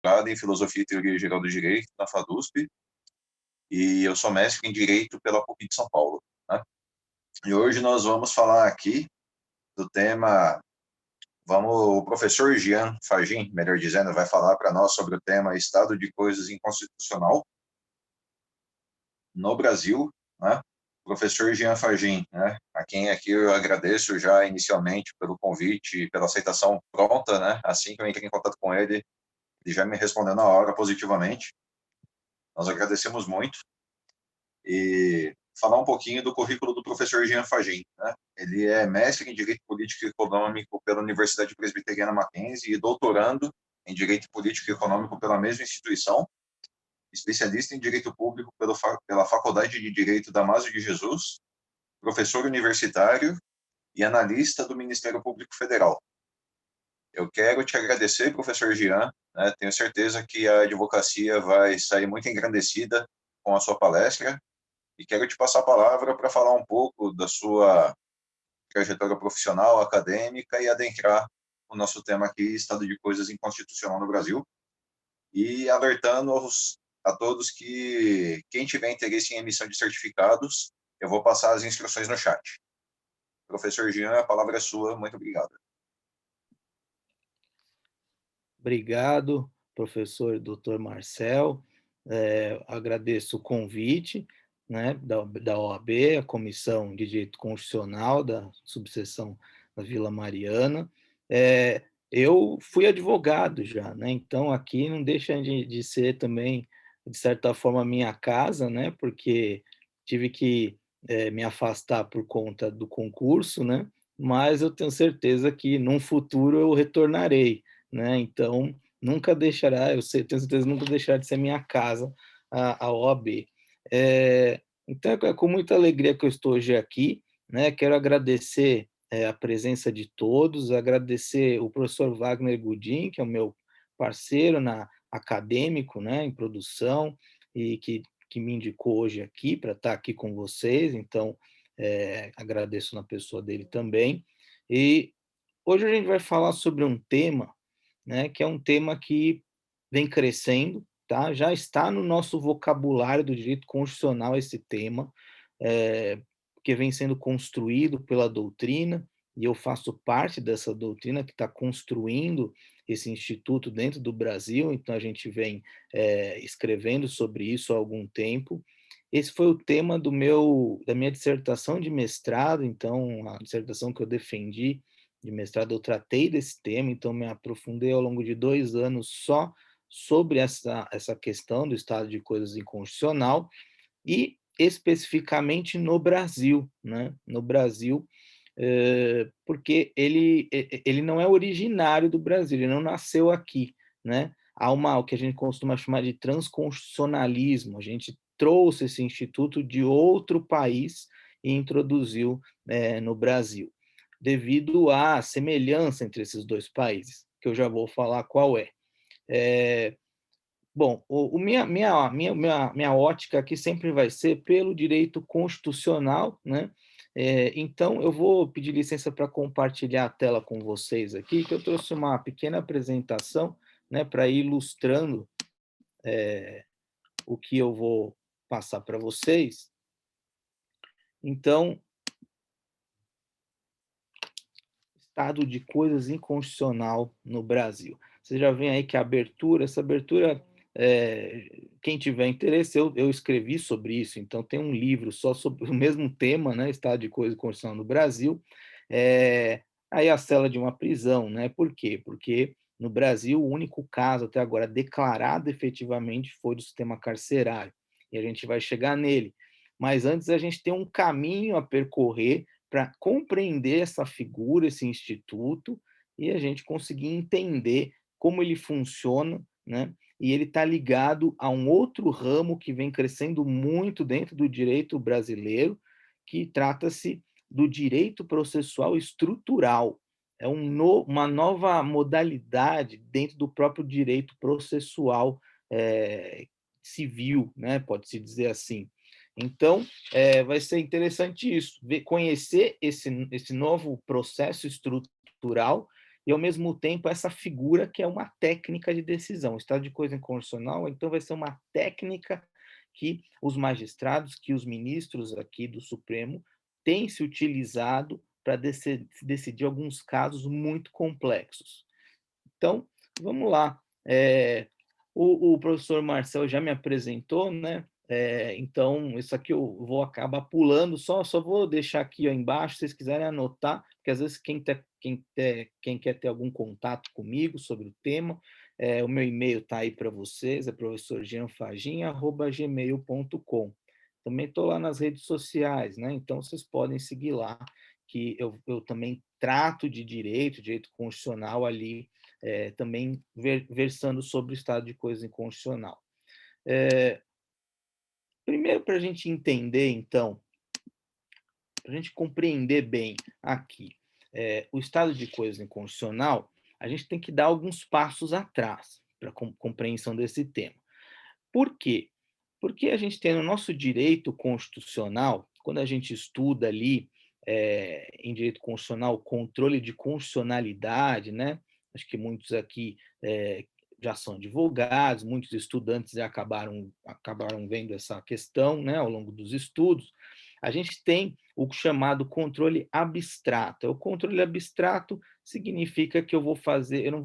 doutorado em Filosofia e Teoria Geral do Direito na FADUSP, e eu sou mestre em Direito pela PUC de São Paulo, né? E hoje nós vamos falar aqui do tema, o professor Jean Fagin, melhor dizendo, vai falar para nós sobre o tema Estado de Coisas Inconstitucional no Brasil, né? Professor Jean Fagin, né? A quem aqui eu agradeço já inicialmente pelo convite e pela aceitação pronta, né? Assim que eu entrei em contato com ele, ele já me respondeu na hora positivamente. Nós agradecemos muito. E falar um pouquinho do currículo do professor Jean Fagin, né? Ele é mestre em Direito Político e Econômico pela Universidade Presbiteriana Mackenzie e doutorando em Direito Político e Econômico pela mesma instituição, especialista em Direito Público pela Faculdade de Direito Damásio de Jesus, professor universitário e analista do Ministério Público Federal. Eu quero te agradecer, professor Jean, né? Tenho certeza que a advocacia vai sair muito engrandecida com a sua palestra, e quero te passar a palavra para falar um pouco da sua trajetória profissional, acadêmica e adentrar o nosso tema aqui, Estado de Coisas Inconstitucional no Brasil, e alertando a todos que quem tiver interesse em emissão de certificados, eu vou passar as instruções no chat. Professor Jean, a palavra é sua. Muito obrigado. Obrigado, professor Dr. Marcel. Agradeço o convite, né, da OAB, a Comissão de Direito Constitucional da subseção da Vila Mariana. Eu fui advogado já, né, então aqui não deixa de ser também, de certa forma, minha casa, né, porque tive que me afastar por conta do concurso, né, mas eu tenho certeza que num futuro eu retornarei, né? Então, nunca deixará, tenho certeza, nunca deixará de ser minha casa, a OAB. Então, é com muita alegria que eu estou hoje aqui, né? Quero agradecer a presença de todos, agradecer o professor Wagner Gudin, que é o meu parceiro acadêmico, né, em produção, e que me indicou hoje aqui para estar aqui com vocês, então, agradeço na pessoa dele também. E hoje a gente vai falar sobre um tema, né, que é um tema que vem crescendo, tá? Já está no nosso vocabulário do direito constitucional esse tema, que vem sendo construído pela doutrina, e eu faço parte dessa doutrina que está construindo esse instituto dentro do Brasil, então a gente vem escrevendo sobre isso há algum tempo. Esse foi o tema da minha dissertação de mestrado, então a dissertação que eu defendi de mestrado, eu tratei desse tema, então me aprofundei ao longo de 2 anos só sobre essa questão do estado de coisas inconstitucional e especificamente no Brasil, né? No Brasil, porque ele não é originário do Brasil, ele não nasceu aqui, né? Há o que a gente costuma chamar de transconstitucionalismo, a gente trouxe esse instituto de outro país e introduziu no Brasil, devido à semelhança entre esses dois países, que eu já vou falar qual é. Bom, minha ótica aqui sempre vai ser pelo direito constitucional, né? Então, eu vou pedir licença para compartilhar a tela com vocês aqui, que eu trouxe uma pequena apresentação, né, para ir ilustrando o que eu vou passar para vocês. Então, estado de coisas inconstitucional no Brasil. Você já vê aí que essa abertura, quem tiver interesse, eu escrevi sobre isso, então tem um livro só sobre o mesmo tema, né, estado de coisas inconstitucional no Brasil. Aí a cela de uma prisão, né? Por quê? Porque no Brasil o único caso até agora declarado efetivamente foi do sistema carcerário, e a gente vai chegar nele. Mas antes a gente tem um caminho a percorrer para compreender essa figura, esse instituto, e a gente conseguir entender como ele funciona, né? E ele está ligado a um outro ramo que vem crescendo muito dentro do direito brasileiro, que trata-se do direito processual estrutural. É uma nova modalidade dentro do próprio direito processual civil, né? Pode-se dizer assim. Então, vai ser interessante isso, conhecer esse novo processo estrutural e, ao mesmo tempo, essa figura que é uma técnica de decisão. O estado de coisa inconstitucional, então, vai ser uma técnica que os magistrados, que os ministros aqui do Supremo têm se utilizado para decidir alguns casos muito complexos. Então, vamos lá. O professor Marcel já me apresentou, né? Então, isso aqui eu vou acabar pulando, só vou deixar aqui ó, embaixo, se vocês quiserem anotar, porque às vezes quem quer ter algum contato comigo sobre o tema, o meu e-mail está aí para vocês, é professorjeanfagin@gmail.com. Também estou lá nas redes sociais, né? Então vocês podem seguir lá, que eu também trato de direito constitucional ali, também versando sobre o estado de coisa inconstitucional. Primeiro, para a gente entender, então, para a gente compreender bem aqui o estado de coisa inconstitucional, a gente tem que dar alguns passos atrás para a compreensão desse tema. Por quê? Porque a gente tem no nosso direito constitucional, quando a gente estuda ali em direito constitucional, controle de constitucionalidade, né? Acho que muitos aqui já são advogados, muitos estudantes já acabaram vendo essa questão, né, ao longo dos estudos. A gente tem o chamado controle abstrato. O controle abstrato significa que eu vou fazer, eu não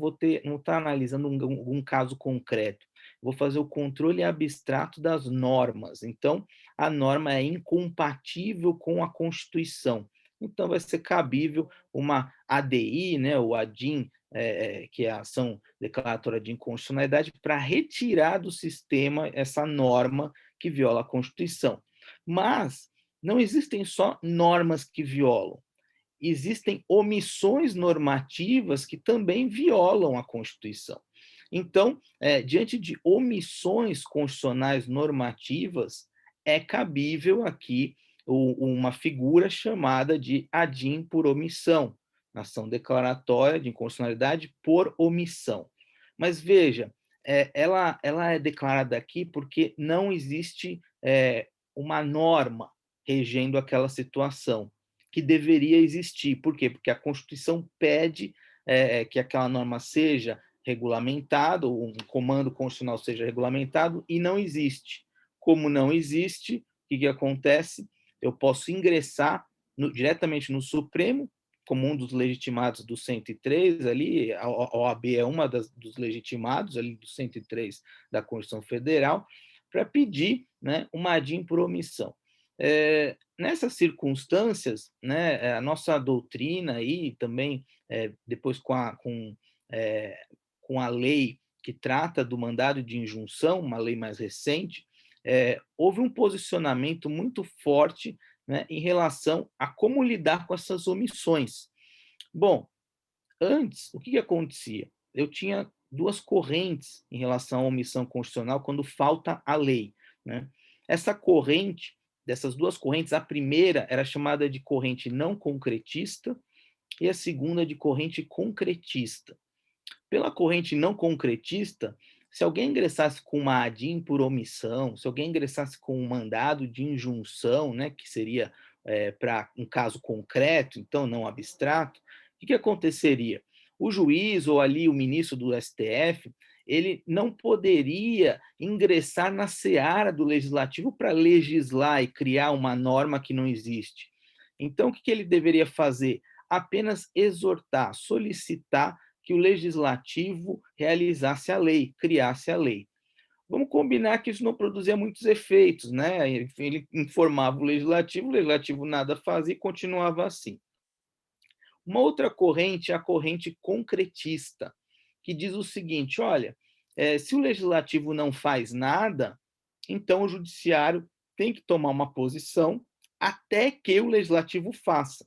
estar analisando um caso concreto. Vou fazer o controle abstrato das normas. Então, a norma é incompatível com a Constituição. Então, vai ser cabível uma ADI, né, o ADIM, que é a ação declaratória de inconstitucionalidade, para retirar do sistema essa norma que viola a Constituição. Mas não existem só normas que violam, existem omissões normativas que também violam a Constituição. Então, diante de omissões constitucionais normativas, é cabível aqui uma figura chamada de ADIM por omissão, ação declaratória de inconstitucionalidade por omissão. Mas veja, ela é declarada aqui porque não existe uma norma regendo aquela situação que deveria existir. Por quê? Porque a Constituição pede que aquela norma seja regulamentado, um comando constitucional seja regulamentado, e não existe. Como não existe, o que acontece? Eu posso ingressar diretamente no Supremo, como um dos legitimados do 103, ali, a OAB é uma dos legitimados ali do 103 da Constituição Federal, para pedir, né, uma ADIM por omissão. Nessas circunstâncias, né, a nossa doutrina aí também, depois com a lei que trata do mandado de injunção, uma lei mais recente, houve um posicionamento muito forte, né, em relação a como lidar com essas omissões. Bom, antes, o que acontecia? Eu tinha duas correntes em relação à omissão constitucional quando falta a lei, né? Essa corrente, dessas duas correntes, a primeira era chamada de corrente não concretista e a segunda de corrente concretista. Pela corrente não concretista, se alguém ingressasse com uma ADIM por omissão, se alguém ingressasse com um mandado de injunção, né, que seria para um caso concreto, então não abstrato, o que aconteceria? O juiz ou ali o ministro do STF, ele não poderia ingressar na seara do legislativo para legislar e criar uma norma que não existe. Então, o que ele deveria fazer? Apenas exortar, solicitar que o legislativo realizasse a lei, criasse a lei. Vamos combinar que isso não produzia muitos efeitos, né? Ele informava o legislativo nada fazia e continuava assim. Uma outra corrente é a corrente concretista, que diz o seguinte: olha, se o legislativo não faz nada, então o judiciário tem que tomar uma posição até que o legislativo faça.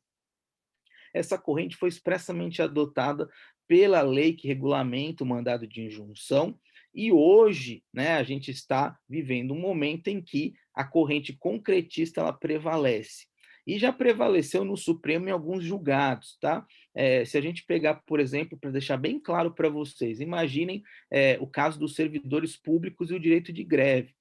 Essa corrente foi expressamente adotada pela lei que regulamenta o mandado de injunção, e hoje, né, a gente está vivendo um momento em que a corrente concretista ela prevalece. E já prevaleceu no Supremo em alguns julgados, tá? Se a gente pegar, por exemplo, para deixar bem claro para vocês, imaginem o caso dos servidores públicos e o direito de greve.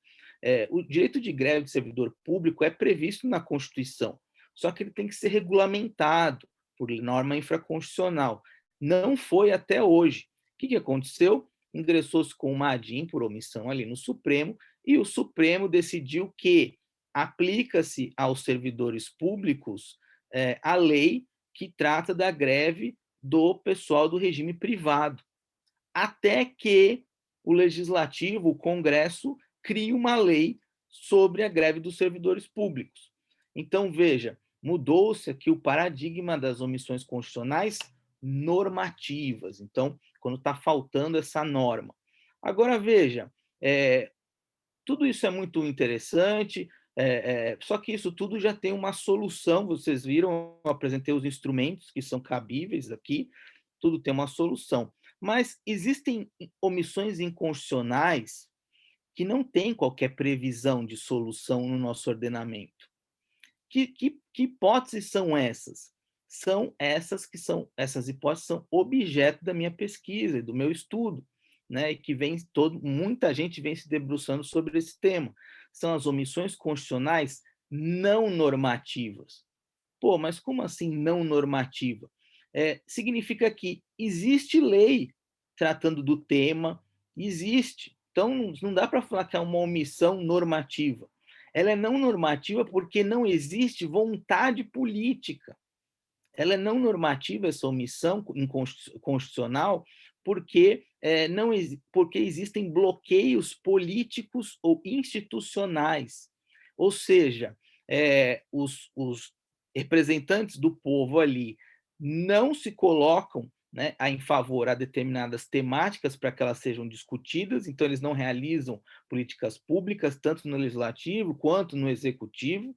O direito de greve de servidor público é previsto na Constituição, só que ele tem que ser regulamentado por norma infraconstitucional. Não foi até hoje. O que aconteceu? Ingressou-se com uma ADIM por omissão ali no Supremo, e o Supremo decidiu que aplica-se aos servidores públicos a lei que trata da greve do pessoal do regime privado, até que o Legislativo, o Congresso, crie uma lei sobre a greve dos servidores públicos. Então, veja, mudou-se aqui o paradigma das omissões constitucionais normativas. Então, quando está faltando essa norma. Agora, veja, tudo isso é muito interessante, só que isso tudo já tem uma solução. Vocês viram, eu apresentei os instrumentos que são cabíveis aqui, tudo tem uma solução. Mas existem omissões inconstitucionais que não têm qualquer previsão de solução no nosso ordenamento. Que hipóteses são essas? São essas hipóteses são objeto da minha pesquisa e do meu estudo, né? E que muita gente vem se debruçando sobre esse tema. São as omissões constitucionais não normativas. Pô, mas como assim não normativa? Significa que existe lei tratando do tema, existe. Então, não dá para falar que é uma omissão normativa. Ela é não normativa porque não existe vontade política. Ela é não normativa, essa omissão constitucional, porque, porque existem bloqueios políticos ou institucionais. Ou seja, os representantes do povo ali não se colocam, né, em favor a determinadas temáticas para que elas sejam discutidas, então eles não realizam políticas públicas, tanto no legislativo quanto no executivo,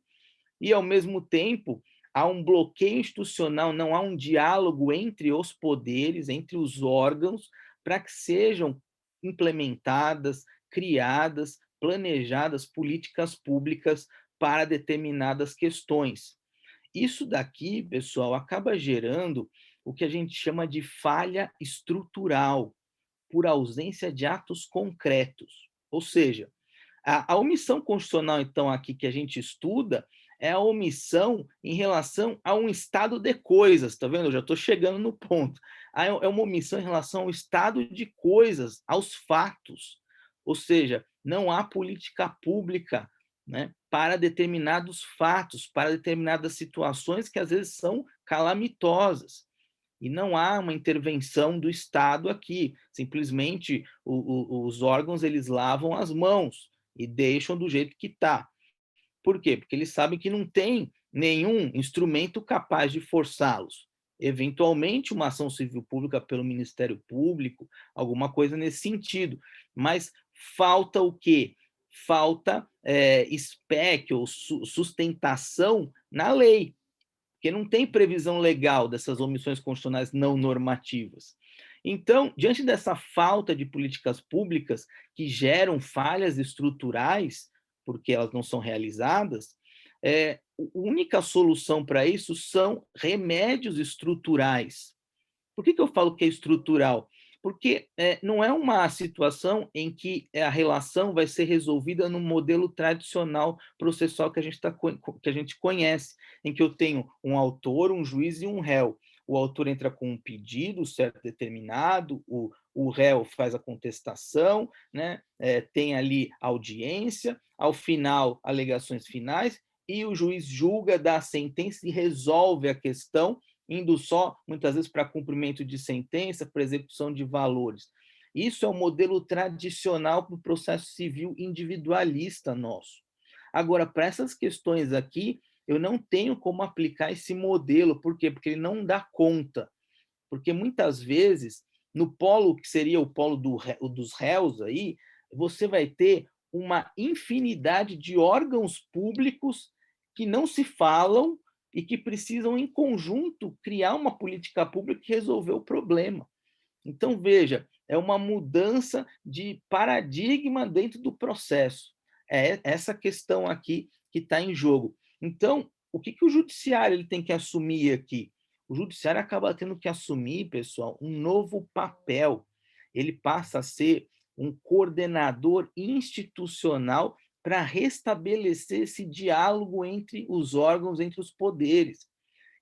e, ao mesmo tempo, há um bloqueio institucional, não há um diálogo entre os poderes, entre os órgãos, para que sejam implementadas, criadas, planejadas políticas públicas para determinadas questões. Isso daqui, pessoal, acaba gerando o que a gente chama de falha estrutural, por ausência de atos concretos. Ou seja, a omissão constitucional, então, aqui que a gente estuda, é a omissão em relação a um estado de coisas, está vendo? Eu já estou chegando no ponto. É uma omissão em relação ao estado de coisas, aos fatos. Ou seja, não há política pública, né, para determinados fatos, para determinadas situações que às vezes são calamitosas. E não há uma intervenção do Estado aqui. Simplesmente os órgãos eles lavam as mãos e deixam do jeito que está. Por quê? Porque eles sabem que não tem nenhum instrumento capaz de forçá-los. Eventualmente, uma ação civil pública pelo Ministério Público, alguma coisa nesse sentido. Mas falta o quê? Falta SPEC ou sustentação na lei, porque não tem previsão legal dessas omissões constitucionais não normativas. Então, diante dessa falta de políticas públicas que geram falhas estruturais, porque elas não são realizadas, a única solução para isso são remédios estruturais. Por que eu falo que é estrutural? Porque não é uma situação em que a relação vai ser resolvida no modelo tradicional processual que a gente conhece, em que eu tenho um autor, um juiz e um réu. O autor entra com um pedido certo determinado, o réu faz a contestação, né? Tem ali audiência, ao final, alegações finais, e o juiz julga, dá a sentença e resolve a questão, indo só, muitas vezes, para cumprimento de sentença, para execução de valores. Isso é o modelo tradicional para o processo civil individualista nosso. Agora, para essas questões aqui, eu não tenho como aplicar esse modelo. Por quê? Porque ele não dá conta. Porque, muitas vezes, no polo que seria o polo dos réus, aí, você vai ter uma infinidade de órgãos públicos que não se falam e que precisam, em conjunto, criar uma política pública e resolver o problema. Então, veja, é uma mudança de paradigma dentro do processo. É essa questão aqui que está em jogo. Então, o que o judiciário ele tem que assumir aqui? O judiciário acaba tendo que assumir, pessoal, um novo papel. Ele passa a ser um coordenador institucional para restabelecer esse diálogo entre os órgãos, entre os poderes.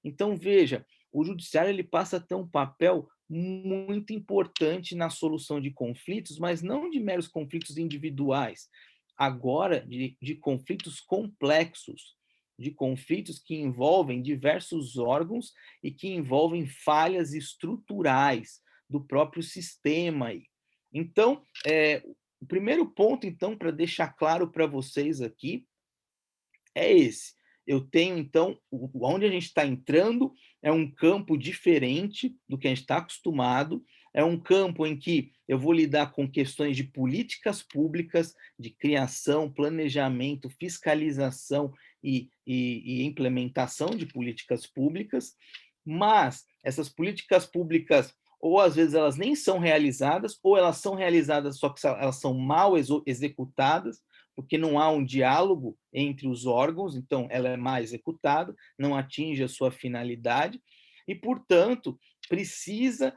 Então, veja, o judiciário ele passa a ter um papel muito importante na solução de conflitos, mas não de meros conflitos individuais, agora de conflitos complexos, de conflitos que envolvem diversos órgãos e que envolvem falhas estruturais do próprio sistema. Então, o primeiro ponto, então, para deixar claro para vocês aqui, é esse. Eu tenho, então, onde a gente está entrando é um campo diferente do que a gente está acostumado, é um campo em que eu vou lidar com questões de políticas públicas, de criação, planejamento, fiscalização e implementação de políticas públicas, mas essas políticas públicas, ou às vezes elas nem são realizadas, ou elas são realizadas, só que elas são mal executadas, porque não há um diálogo entre os órgãos, então ela é má executada, não atinge a sua finalidade, e, portanto, precisa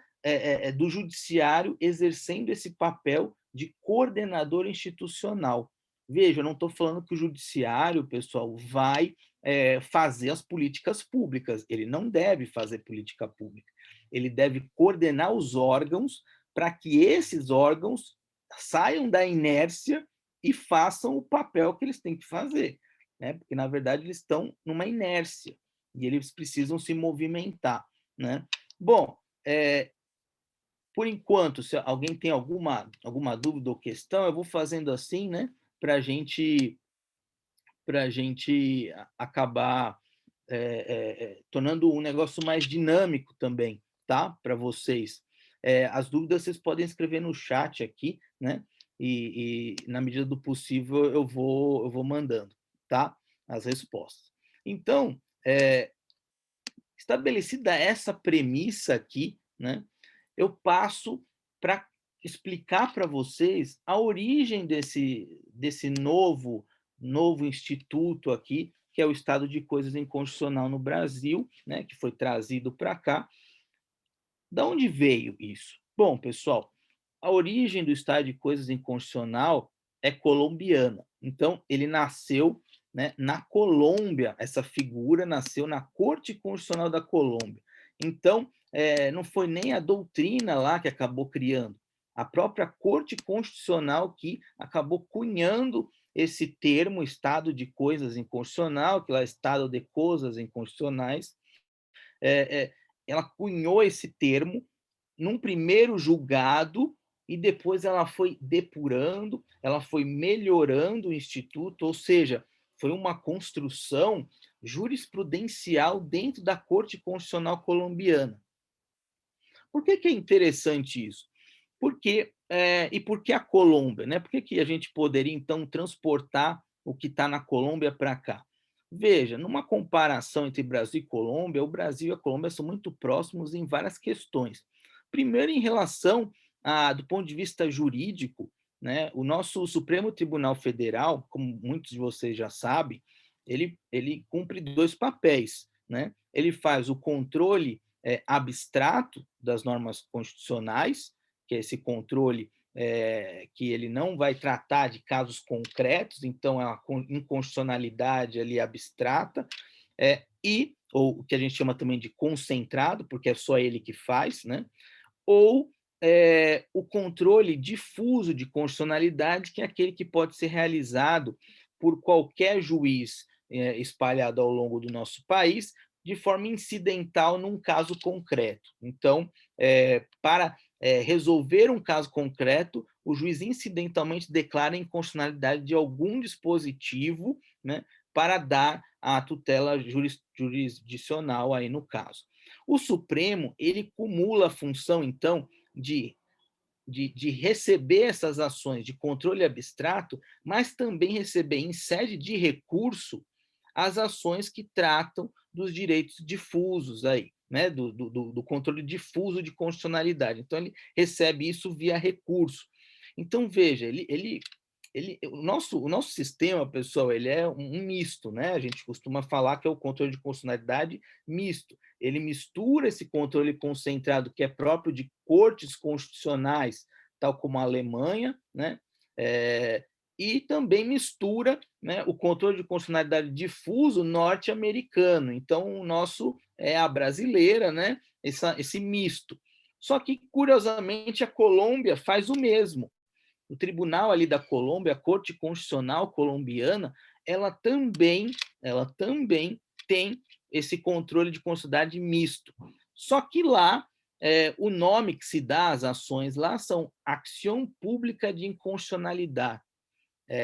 do judiciário exercendo esse papel de coordenador institucional. Veja, eu não estou falando que o judiciário, pessoal, vai fazer as políticas públicas, ele não deve fazer política pública, ele deve coordenar os órgãos para que esses órgãos saiam da inércia e façam o papel que eles têm que fazer, né? Porque, na verdade, eles estão numa inércia e eles precisam se movimentar, né? Bom, por enquanto, se alguém tem alguma dúvida ou questão, eu vou fazendo assim, né? Para a gente acabar tornando um negócio mais dinâmico também, tá? Para vocês. As dúvidas vocês podem escrever no chat aqui, né? E na medida do possível eu vou mandando, tá? As respostas. Então, estabelecida essa premissa aqui, né? Eu passo para explicar para vocês a origem desse novo instituto aqui, que é o estado de coisas inconstitucional no Brasil, né, que foi trazido para cá. Da onde veio isso? Bom, pessoal, a origem do estado de coisas inconstitucional é colombiana. Então, ele nasceu, né, na Colômbia, essa figura nasceu na Corte Constitucional da Colômbia. Então, não foi nem a doutrina lá que acabou criando, a própria Corte Constitucional que acabou cunhando esse termo, estado de coisas inconstitucional, que lá é estado de coisas inconstitucionais, ela cunhou esse termo num primeiro julgado e depois ela foi depurando, ela foi melhorando o instituto, ou seja, foi uma construção jurisprudencial dentro da Corte Constitucional colombiana. Por que é interessante isso? E por que a Colômbia? Né? Por que a gente poderia, então, transportar o que está na Colômbia para cá? Veja, numa comparação entre Brasil e Colômbia, o Brasil e a Colômbia são muito próximos em várias questões. Primeiro, em relação do ponto de vista jurídico, né, o nosso Supremo Tribunal Federal, como muitos de vocês já sabem, ele cumpre dois papéis. Né? Ele faz o controle abstrato das normas constitucionais, que é esse controle que ele não vai tratar de casos concretos, então é uma inconstitucionalidade ali abstrata, ou o que a gente chama também de concentrado, porque é só ele que faz, né? Ou o controle difuso de constitucionalidade, que é aquele que pode ser realizado por qualquer juiz espalhado ao longo do nosso país, de forma incidental num caso concreto. Então, para resolver um caso concreto, o juiz incidentalmente declara a inconstitucionalidade de algum dispositivo, né, para dar a tutela jurisdicional aí no caso. O Supremo, ele cumula a função, então, de receber essas ações de controle abstrato, mas também receber em sede de recurso as ações que tratam dos direitos difusos aí, né, do controle difuso de constitucionalidade. Então, ele recebe isso via recurso. Então, veja, o nosso sistema, pessoal, ele é um misto, né? A gente costuma falar que é o controle de constitucionalidade misto. Ele mistura esse controle concentrado que é próprio de cortes constitucionais, tal como a Alemanha, né? E também mistura, né, o controle de constitucionalidade difuso norte-americano. Então, o nosso é a brasileira, né? Esse misto. Só que, curiosamente, a Colômbia faz o mesmo. O tribunal ali da Colômbia, a Corte Constitucional colombiana, ela também tem esse controle de constitucionalidade misto. Só que lá, o nome que se dá às ações lá são Acción Pública de Inconstitucionalidade,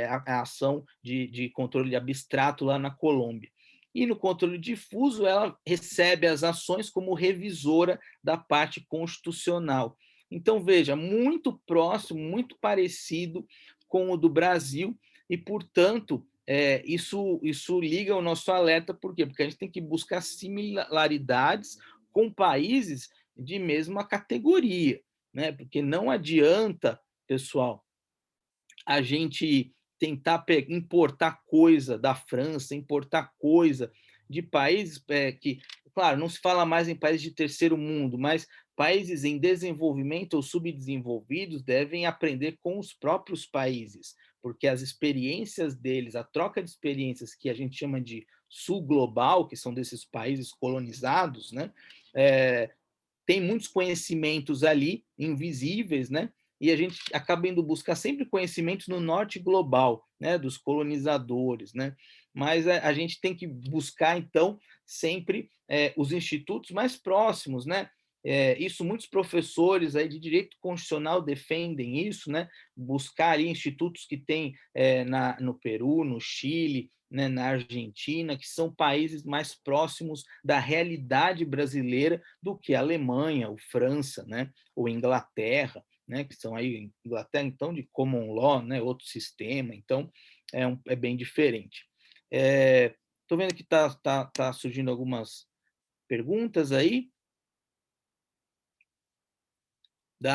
a ação de controle abstrato lá na Colômbia. E no controle difuso, ela recebe as ações como revisora da parte constitucional. Então, veja, muito próximo, muito parecido com o do Brasil, e, portanto, isso liga o nosso alerta, por quê? Porque a gente tem que buscar similaridades com países de mesma categoria, né? Porque não adianta, pessoal, a gente tentar importar coisa da França, importar coisa de países que, claro, não se fala mais em países de terceiro mundo, mas países em desenvolvimento ou subdesenvolvidos devem aprender com os próprios países, porque as experiências deles, a troca de experiências que a gente chama de sul global, que são desses países colonizados, né, tem muitos conhecimentos ali invisíveis, né? E a gente acaba indo buscar sempre conhecimentos no norte global, né, dos colonizadores, né? Mas a gente tem que buscar, então, sempre os institutos mais próximos, né? Isso muitos professores aí de direito constitucional defendem isso, né? Buscar ali institutos que tem no Peru, no Chile, né, na Argentina, que são países mais próximos da realidade brasileira do que a Alemanha, ou França, né, ou Inglaterra, né, que são aí Inglaterra, então, de common law, né, outro sistema, então é bem diferente. Estou vendo que tá surgindo algumas perguntas aí.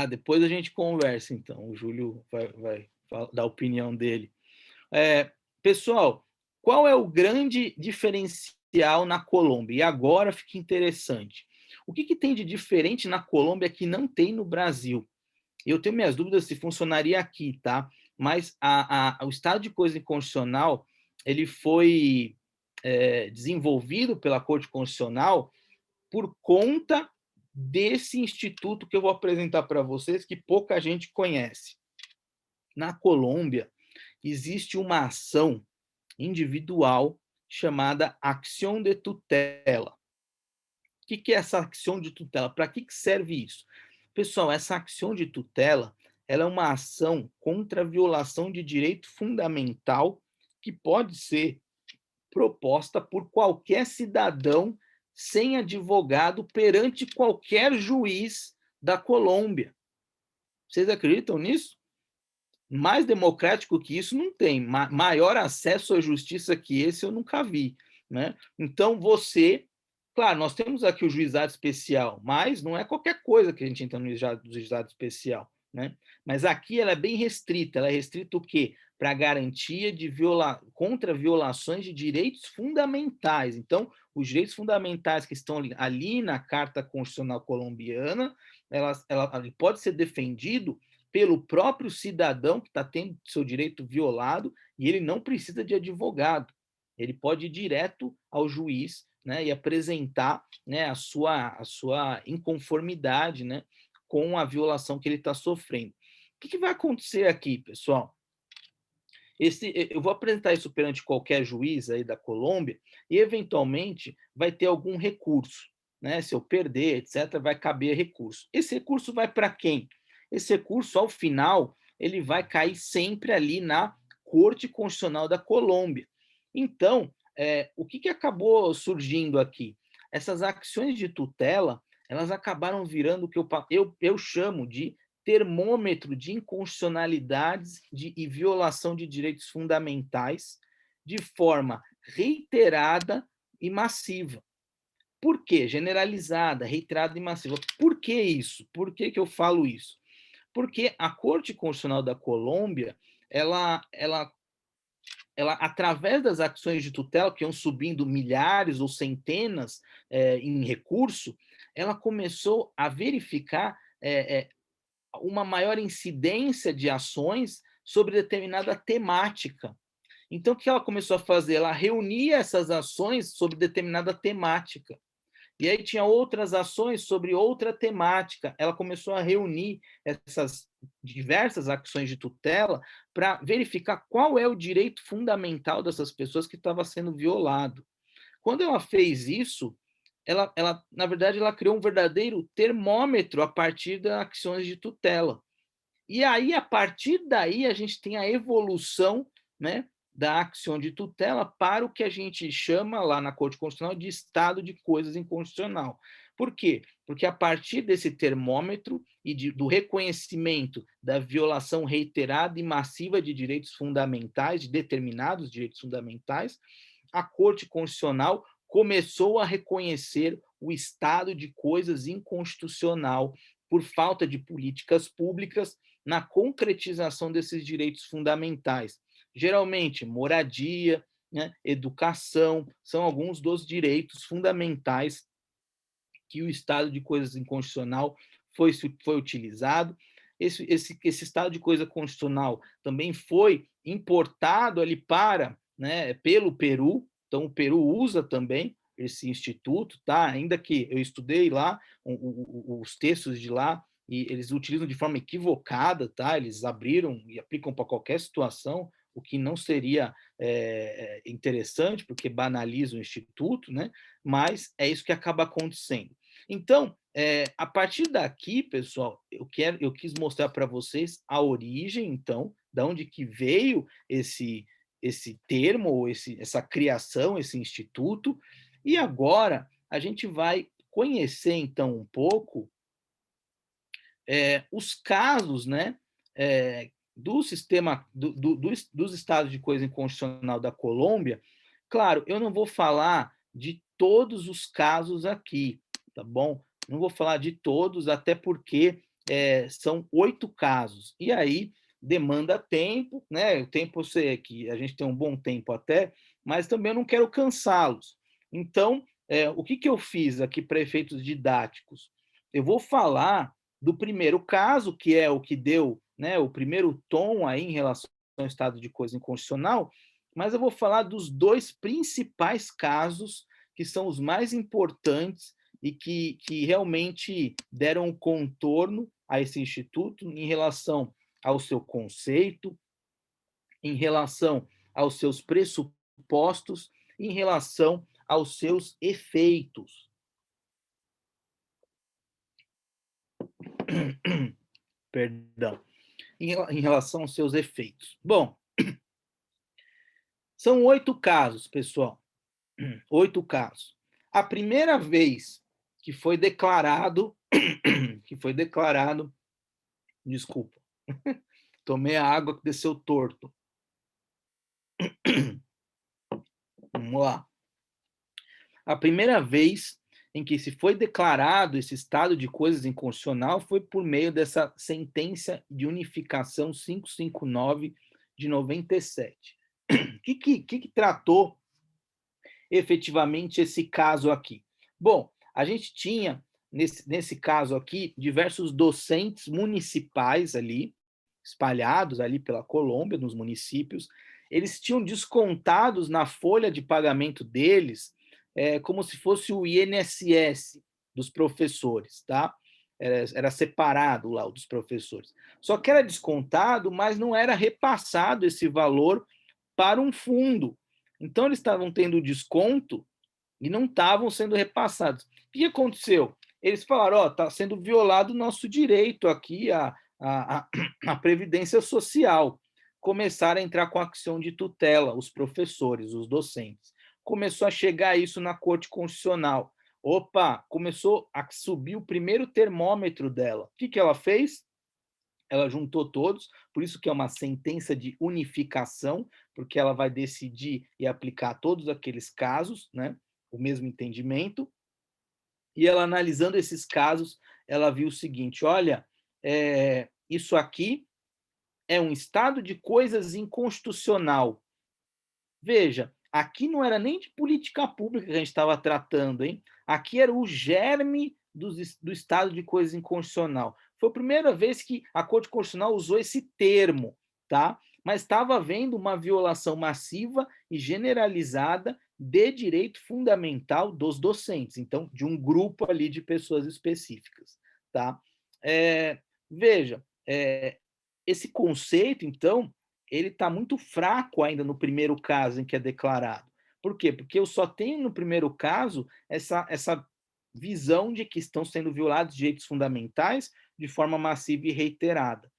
Depois a gente conversa, então. O Júlio vai dar a opinião dele. Pessoal, qual é o grande diferencial na Colômbia? E agora fica interessante. O que tem de diferente na Colômbia que não tem no Brasil? Eu tenho minhas dúvidas se funcionaria aqui, tá? Mas o estado de coisa constitucional ele foi desenvolvido pela Corte Constitucional por conta desse instituto que eu vou apresentar para vocês, que pouca gente conhece. Na Colômbia, existe uma ação individual chamada Acción de Tutela. O que é essa Acción de Tutela? Para que serve isso? Pessoal, essa Acción de Tutela ela é uma ação contra a violação de direito fundamental que pode ser proposta por qualquer cidadão sem advogado perante qualquer juiz da Colômbia. Vocês acreditam nisso? Mais democrático que isso não tem. Maior acesso à justiça que esse eu nunca vi, né? Então, claro, nós temos aqui o juizado especial, mas não é qualquer coisa que a gente entra no juizado especial, né? Mas aqui ela é bem restrita. Ela é restrita o quê? Para garantia contra violações de direitos fundamentais. Então, os direitos fundamentais que estão ali na Carta Constitucional Colombiana, ele pode ser defendido pelo próprio cidadão que está tendo seu direito violado e ele não precisa de advogado. Ele pode ir direto ao juiz, né, e apresentar, né, a sua inconformidade, né, com a violação que ele está sofrendo. O que vai acontecer aqui, pessoal? Eu vou apresentar isso perante qualquer juiz aí da Colômbia e, eventualmente, vai ter algum recurso. Né? Se eu perder, etc., vai caber recurso. Esse recurso vai para quem? Esse recurso, ao final, ele vai cair sempre ali na Corte Constitucional da Colômbia. Então, o que acabou surgindo aqui? Essas ações de tutela, elas acabaram virando o que eu chamo de termômetro de inconstitucionalidades e violação de direitos fundamentais de forma reiterada e massiva. Por quê? Generalizada, reiterada e massiva. Por que isso? Por que eu falo isso? Porque a Corte Constitucional da Colômbia, ela através das ações de tutela, que iam subindo milhares ou centenas em recurso, ela começou a verificar uma maior incidência de ações sobre determinada temática. Então, o que ela começou a fazer? Ela reunia essas ações sobre determinada temática. E aí tinha outras ações sobre outra temática. Ela começou a reunir essas diversas ações de tutela para verificar qual é o direito fundamental dessas pessoas que estava sendo violado. Quando ela fez isso, na verdade, ela criou um verdadeiro termômetro a partir das ações de tutela. E aí, a partir daí, a gente tem a evolução, né, da ação de tutela para o que a gente chama lá na Corte Constitucional de estado de coisas inconstitucional. Por quê? Porque a partir desse termômetro e do reconhecimento da violação reiterada e massiva de direitos fundamentais, de determinados direitos fundamentais, a Corte Constitucional começou a reconhecer o estado de coisas inconstitucional por falta de políticas públicas na concretização desses direitos fundamentais. Geralmente, moradia, né, educação, são alguns dos direitos fundamentais que o estado de coisas inconstitucional foi utilizado. Esse estado de coisa constitucional também foi importado ali pelo Peru, então o Peru usa também esse instituto, tá? Ainda que eu estudei lá os textos de lá, e eles utilizam de forma equivocada, tá? Eles abriram e aplicam para qualquer situação, o que não seria interessante, porque banaliza o instituto, né? Mas é isso que acaba acontecendo. Então, a partir daqui, pessoal, eu quis mostrar para vocês a origem, então, de onde que veio esse termo, essa criação, esse instituto, e agora a gente vai conhecer, então, um pouco os casos, né, do sistema, dos estados de coisa inconstitucional da Colômbia. Claro, eu não vou falar de todos os casos aqui, tá bom? Não vou falar de todos, até porque são 8 casos. E aí demanda tempo, né? O tempo eu sei que a gente tem um bom tempo até, mas também eu não quero cansá-los. Então, o que eu fiz aqui para efeitos didáticos? Eu vou falar do primeiro caso, que é o que deu, né, o primeiro tom aí em relação ao estado de coisa inconstitucional, mas eu vou falar dos 2 principais casos que são os mais importantes e que realmente deram contorno a esse instituto em relação ao seu conceito, em relação aos seus pressupostos, em relação aos seus efeitos. Perdão. Em relação aos seus efeitos. Bom, são 8 casos, pessoal. 8 casos. A primeira vez que foi declarado, desculpa, tomei a água que desceu torto. Vamos lá. A primeira vez em que se foi declarado esse estado de coisas inconstitucional foi por meio dessa sentença de unificação 559 de 97. O que tratou efetivamente esse caso aqui? Bom, a gente tinha, nesse caso aqui, diversos docentes municipais ali, espalhados ali pela Colômbia, nos municípios. Eles tinham descontados na folha de pagamento deles como se fosse o INSS dos professores, tá? Era separado lá o dos professores. Só que era descontado, mas não era repassado esse valor para um fundo. Então, eles estavam tendo desconto e não estavam sendo repassados. O que aconteceu? Eles falaram, está sendo violado o nosso direito aqui a Previdência Social. Começaram a entrar com ação de tutela, os professores, os docentes. Começou a chegar isso na Corte Constitucional. Opa, começou a subir o primeiro termômetro dela. O que ela fez? Ela juntou todos, por isso que é uma sentença de unificação, porque ela vai decidir e aplicar todos aqueles casos, né? O mesmo entendimento. E ela, analisando esses casos, ela viu o seguinte, olha, isso aqui é um estado de coisas inconstitucional. Veja, aqui não era nem de política pública que a gente estava tratando, hein? Aqui era o germe do estado de coisas inconstitucional. Foi a primeira vez que a Corte Constitucional usou esse termo, tá? Mas estava havendo uma violação massiva e generalizada de direito fundamental dos docentes, então, de um grupo ali de pessoas específicas. Tá? Veja, esse conceito, então, ele está muito fraco ainda no primeiro caso em que é declarado. Por quê? Porque eu só tenho no primeiro caso essa visão de que estão sendo violados direitos fundamentais de forma massiva e reiterada.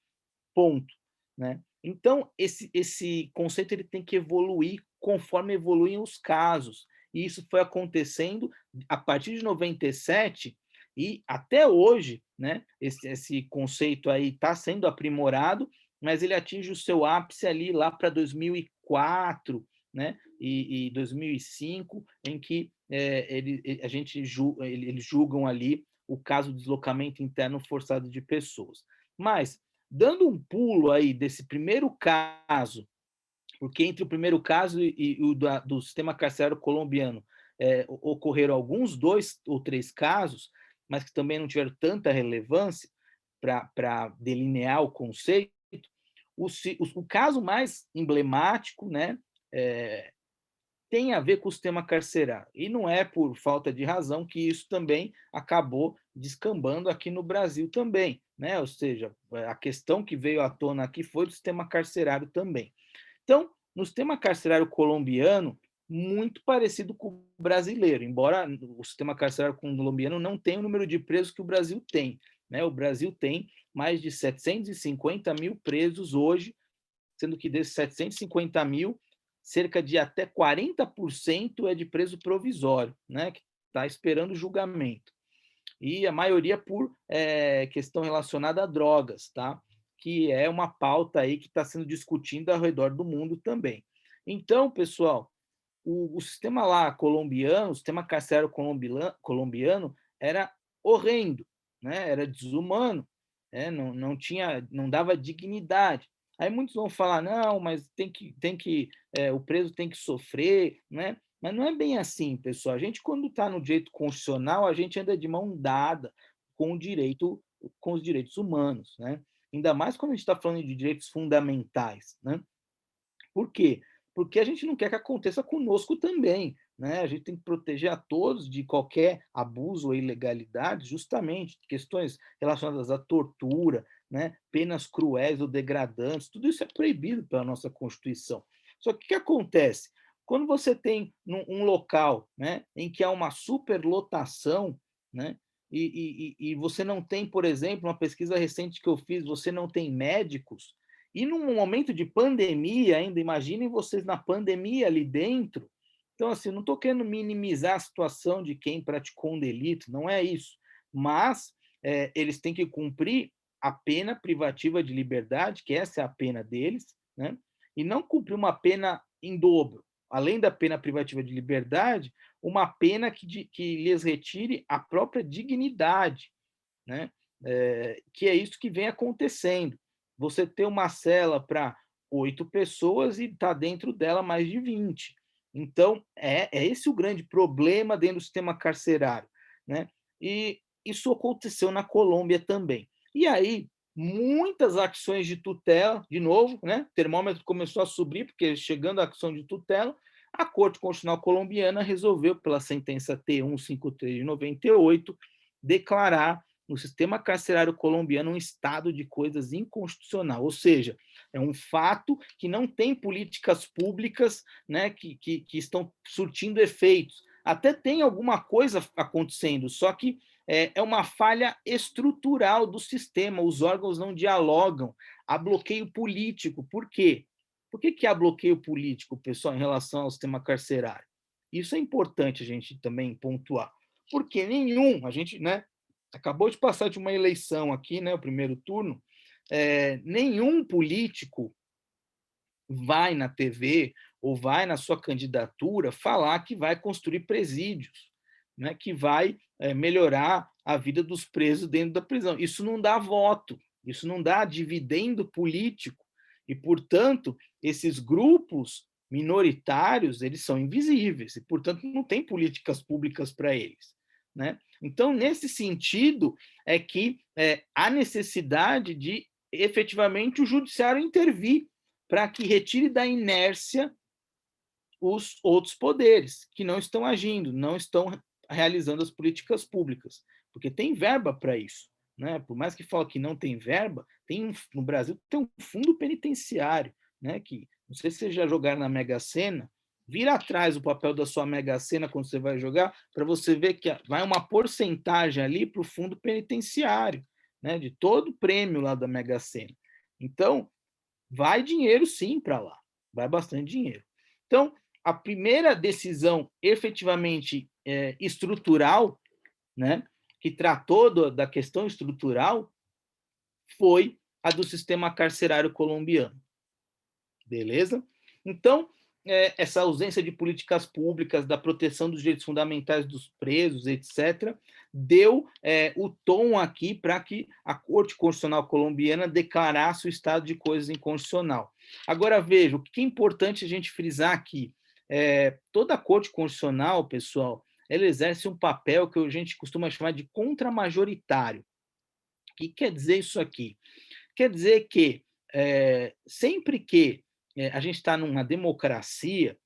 Ponto. Né? Então, esse conceito ele tem que evoluir conforme evoluem os casos. E isso foi acontecendo a partir de 97 e até hoje, né? Esse conceito aí está sendo aprimorado, mas ele atinge o seu ápice ali lá para 2004, né? E 2005, em que eles julgam ali o caso de deslocamento interno forçado de pessoas. Mas, dando um pulo aí desse primeiro caso, porque entre o primeiro caso e o do sistema carcerário colombiano ocorreram alguns 2 ou 3 casos, mas que também não tiveram tanta relevância para delinear o conceito. O caso mais emblemático, né, tem a ver com o sistema carcerário. E não é por falta de razão que isso também acabou descambando aqui no Brasil também. Né? Ou seja, a questão que veio à tona aqui foi do sistema carcerário também. Então, no sistema carcerário colombiano, muito parecido com o brasileiro, embora o sistema carcerário colombiano não tenha o número de presos que o Brasil tem. Né? O Brasil tem mais de 750 mil presos hoje, sendo que desses 750 mil, cerca de até 40% é de preso provisório, né? Que está esperando julgamento. E a maioria por questão relacionada a drogas, tá? Que é uma pauta aí que está sendo discutida ao redor do mundo também. Então, pessoal, o sistema lá colombiano, o sistema carcerário colombiano era horrendo, né? Era desumano, né? Não dava dignidade. Aí muitos vão falar, não, mas o preso tem que sofrer, né? Mas não é bem assim, pessoal. A gente, quando está no direito constitucional, a gente anda de mão dada com com os direitos humanos, né? Ainda mais quando a gente está falando de direitos fundamentais, né? Por quê? Porque a gente não quer que aconteça conosco também, né? A gente tem que proteger a todos de qualquer abuso ou ilegalidade, justamente questões relacionadas à tortura, né? Penas cruéis ou degradantes, tudo isso é proibido pela nossa Constituição. Só que o que acontece? Quando você tem um local, né, em que há uma superlotação, né, e você não tem, por exemplo, uma pesquisa recente que eu fiz, você não tem médicos, e num momento de pandemia ainda, imaginem vocês na pandemia ali dentro. Então, assim, não estou querendo minimizar a situação de quem praticou um delito, não é isso. Mas eles têm que cumprir a pena privativa de liberdade, que essa é a pena deles, né? E não cumprir uma pena em dobro. Além da pena privativa de liberdade, uma pena que lhes retire a própria dignidade, né? Que é isso que vem acontecendo. Você ter uma cela para 8 pessoas e está dentro dela mais de 20. Então, é esse o grande problema dentro do sistema carcerário. Né? E isso aconteceu na Colômbia também. E aí, muitas ações de tutela, de novo, né? O termômetro começou a subir, porque chegando à ação de tutela, a Corte Constitucional Colombiana resolveu, pela sentença T153 de 98, declarar no sistema carcerário colombiano um estado de coisas inconstitucional, ou seja, é um fato que não tem políticas públicas, né, que estão surtindo efeitos. Até tem alguma coisa acontecendo, só que é uma falha estrutural do sistema, os órgãos não dialogam, há bloqueio político. Por quê? Por que há bloqueio político, pessoal, em relação ao sistema carcerário? Isso é importante a gente também pontuar. Porque a gente, né, acabou de passar de uma eleição aqui, né, o primeiro turno, nenhum político vai na TV ou vai na sua candidatura falar que vai construir presídios, né, que vai melhorar a vida dos presos dentro da prisão. Isso não dá voto, isso não dá dividendo político e, portanto, esses grupos minoritários eles são invisíveis e, portanto, não tem políticas públicas para eles. Né? Então, nesse sentido, é que há necessidade de efetivamente o judiciário intervir para que retire da inércia os outros poderes que não estão agindo, não estão realizando as políticas públicas, porque tem verba para isso, né? Por mais que fale que não tem verba, no Brasil tem um fundo penitenciário, né? Que não sei se vocês já jogaram na Mega Sena, vira atrás o papel da sua Mega Sena quando você vai jogar, para você ver que vai uma porcentagem ali para o fundo penitenciário, né? De todo o prêmio lá da Mega Sena. Então, vai dinheiro sim para lá, vai bastante dinheiro. Então, a primeira decisão efetivamente estrutural, né, que tratou da questão estrutural, foi a do sistema carcerário colombiano. Beleza? Então, essa ausência de políticas públicas, da proteção dos direitos fundamentais dos presos, etc., deu o tom aqui para que a Corte Constitucional colombiana declarasse o estado de coisas inconstitucional. Agora, veja, o que é importante a gente frisar aqui, toda a Corte Constitucional, pessoal, ela exerce um papel que a gente costuma chamar de contramajoritário. O que quer dizer isso aqui? Quer dizer que sempre que a gente está numa democracia,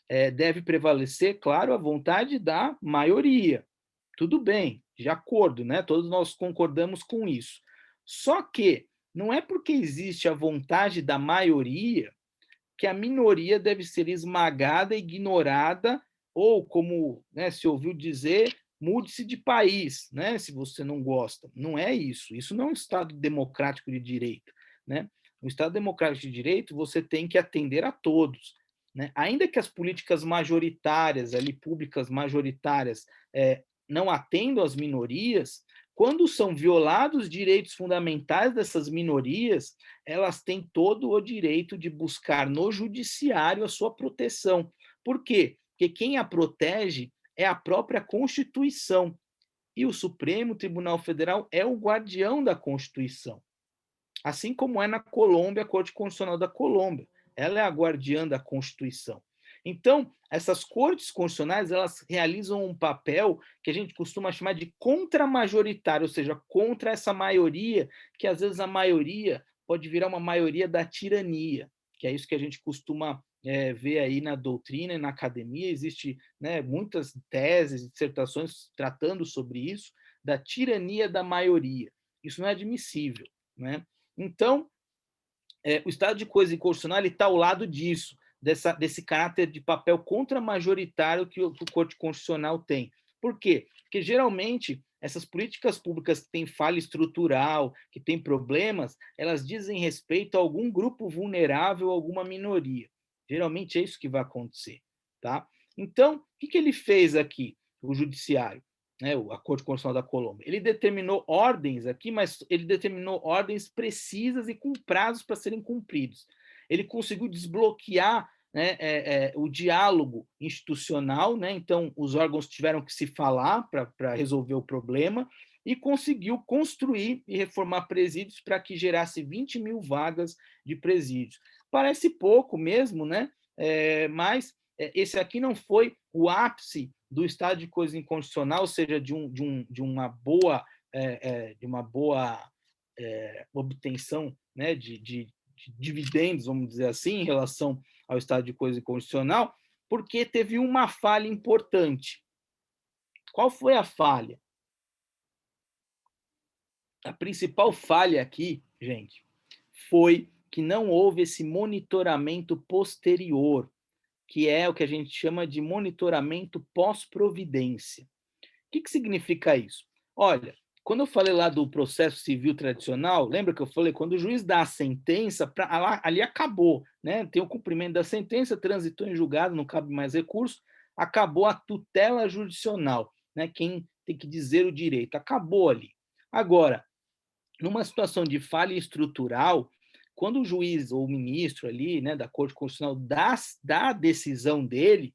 deve prevalecer, claro, a vontade da maioria. Tudo bem, de acordo, né? Todos nós concordamos com isso. Só que não é porque existe a vontade da maioria que a minoria deve ser esmagada, ignorada, ou, como, né, se ouviu dizer, mude-se de país, né, se você não gosta. Não é isso. Isso não é um Estado democrático de direito. Né? No Estado democrático de direito, você tem que atender a todos. Né? Ainda que as políticas majoritárias, ali, públicas majoritárias, não atendam às minorias, quando são violados direitos fundamentais dessas minorias, elas têm todo o direito de buscar no judiciário a sua proteção. Por quê? Porque quem a protege é a própria Constituição. E o Supremo Tribunal Federal é o guardião da Constituição. Assim como é na Colômbia, a Corte Constitucional da Colômbia. Ela é a guardiã da Constituição. Então, essas cortes constitucionais, elas realizam um papel que a gente costuma chamar de contramajoritário, ou seja, contra essa maioria, que às vezes a maioria pode virar uma maioria da tirania, que é isso que a gente costuma ver aí na doutrina e na academia. Existe, né, muitas teses, dissertações tratando sobre isso, da tirania da maioria. Isso não é admissível. Né? Então, o estado de coisa inconstitucional está ao lado disso, desse caráter de papel contramajoritário que o Corte Constitucional tem. Por quê? Porque, geralmente, essas políticas públicas que têm falha estrutural, que têm problemas, elas dizem respeito a algum grupo vulnerável, alguma minoria. Geralmente é isso que vai acontecer. Tá? Então, o que ele fez aqui, o Judiciário? Né, a Corte Constitucional da Colômbia. Ele determinou ordens aqui, mas ele determinou ordens precisas e com prazos para serem cumpridos. Ele conseguiu desbloquear, né, o diálogo institucional, né, então os órgãos tiveram que se falar para resolver o problema, e conseguiu construir e reformar presídios para que gerasse 20 mil vagas de presídios. Parece pouco mesmo, né? Mas esse aqui não foi o ápice do estado de coisa inconstitucional, ou seja, de uma boa, obtenção, né, de dividendos, vamos dizer assim, em relação ao estado de coisa inconstitucional, porque teve uma falha importante. Qual foi a falha? A principal falha aqui, gente, foi que não houve esse monitoramento posterior, que é o que a gente chama de monitoramento pós-providência. O que significa isso? Olha, quando eu falei lá do processo civil tradicional, lembra que eu falei, quando o juiz dá a sentença, ali acabou, né? Tem o cumprimento da sentença, transitou em julgado, não cabe mais recurso, acabou a tutela jurisdicional, né? Quem tem que dizer o direito, acabou ali. Agora, numa situação de falha estrutural, quando o juiz ou o ministro ali, né, da Corte Constitucional dá a decisão dele,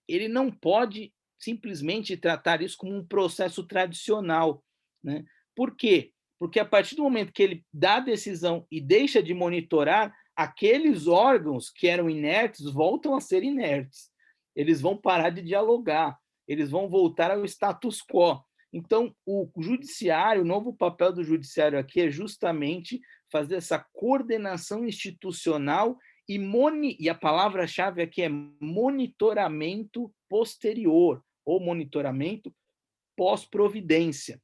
ele não pode simplesmente tratar isso como um processo tradicional. Né? Por quê? Porque a partir do momento que ele dá a decisão e deixa de monitorar, aqueles órgãos que eram inertes voltam a ser inertes. Eles vão parar de dialogar, eles vão voltar ao status quo. Então, o judiciário, o novo papel do judiciário aqui é justamente fazer essa coordenação institucional e a palavra-chave aqui é monitoramento posterior, ou monitoramento pós-providência.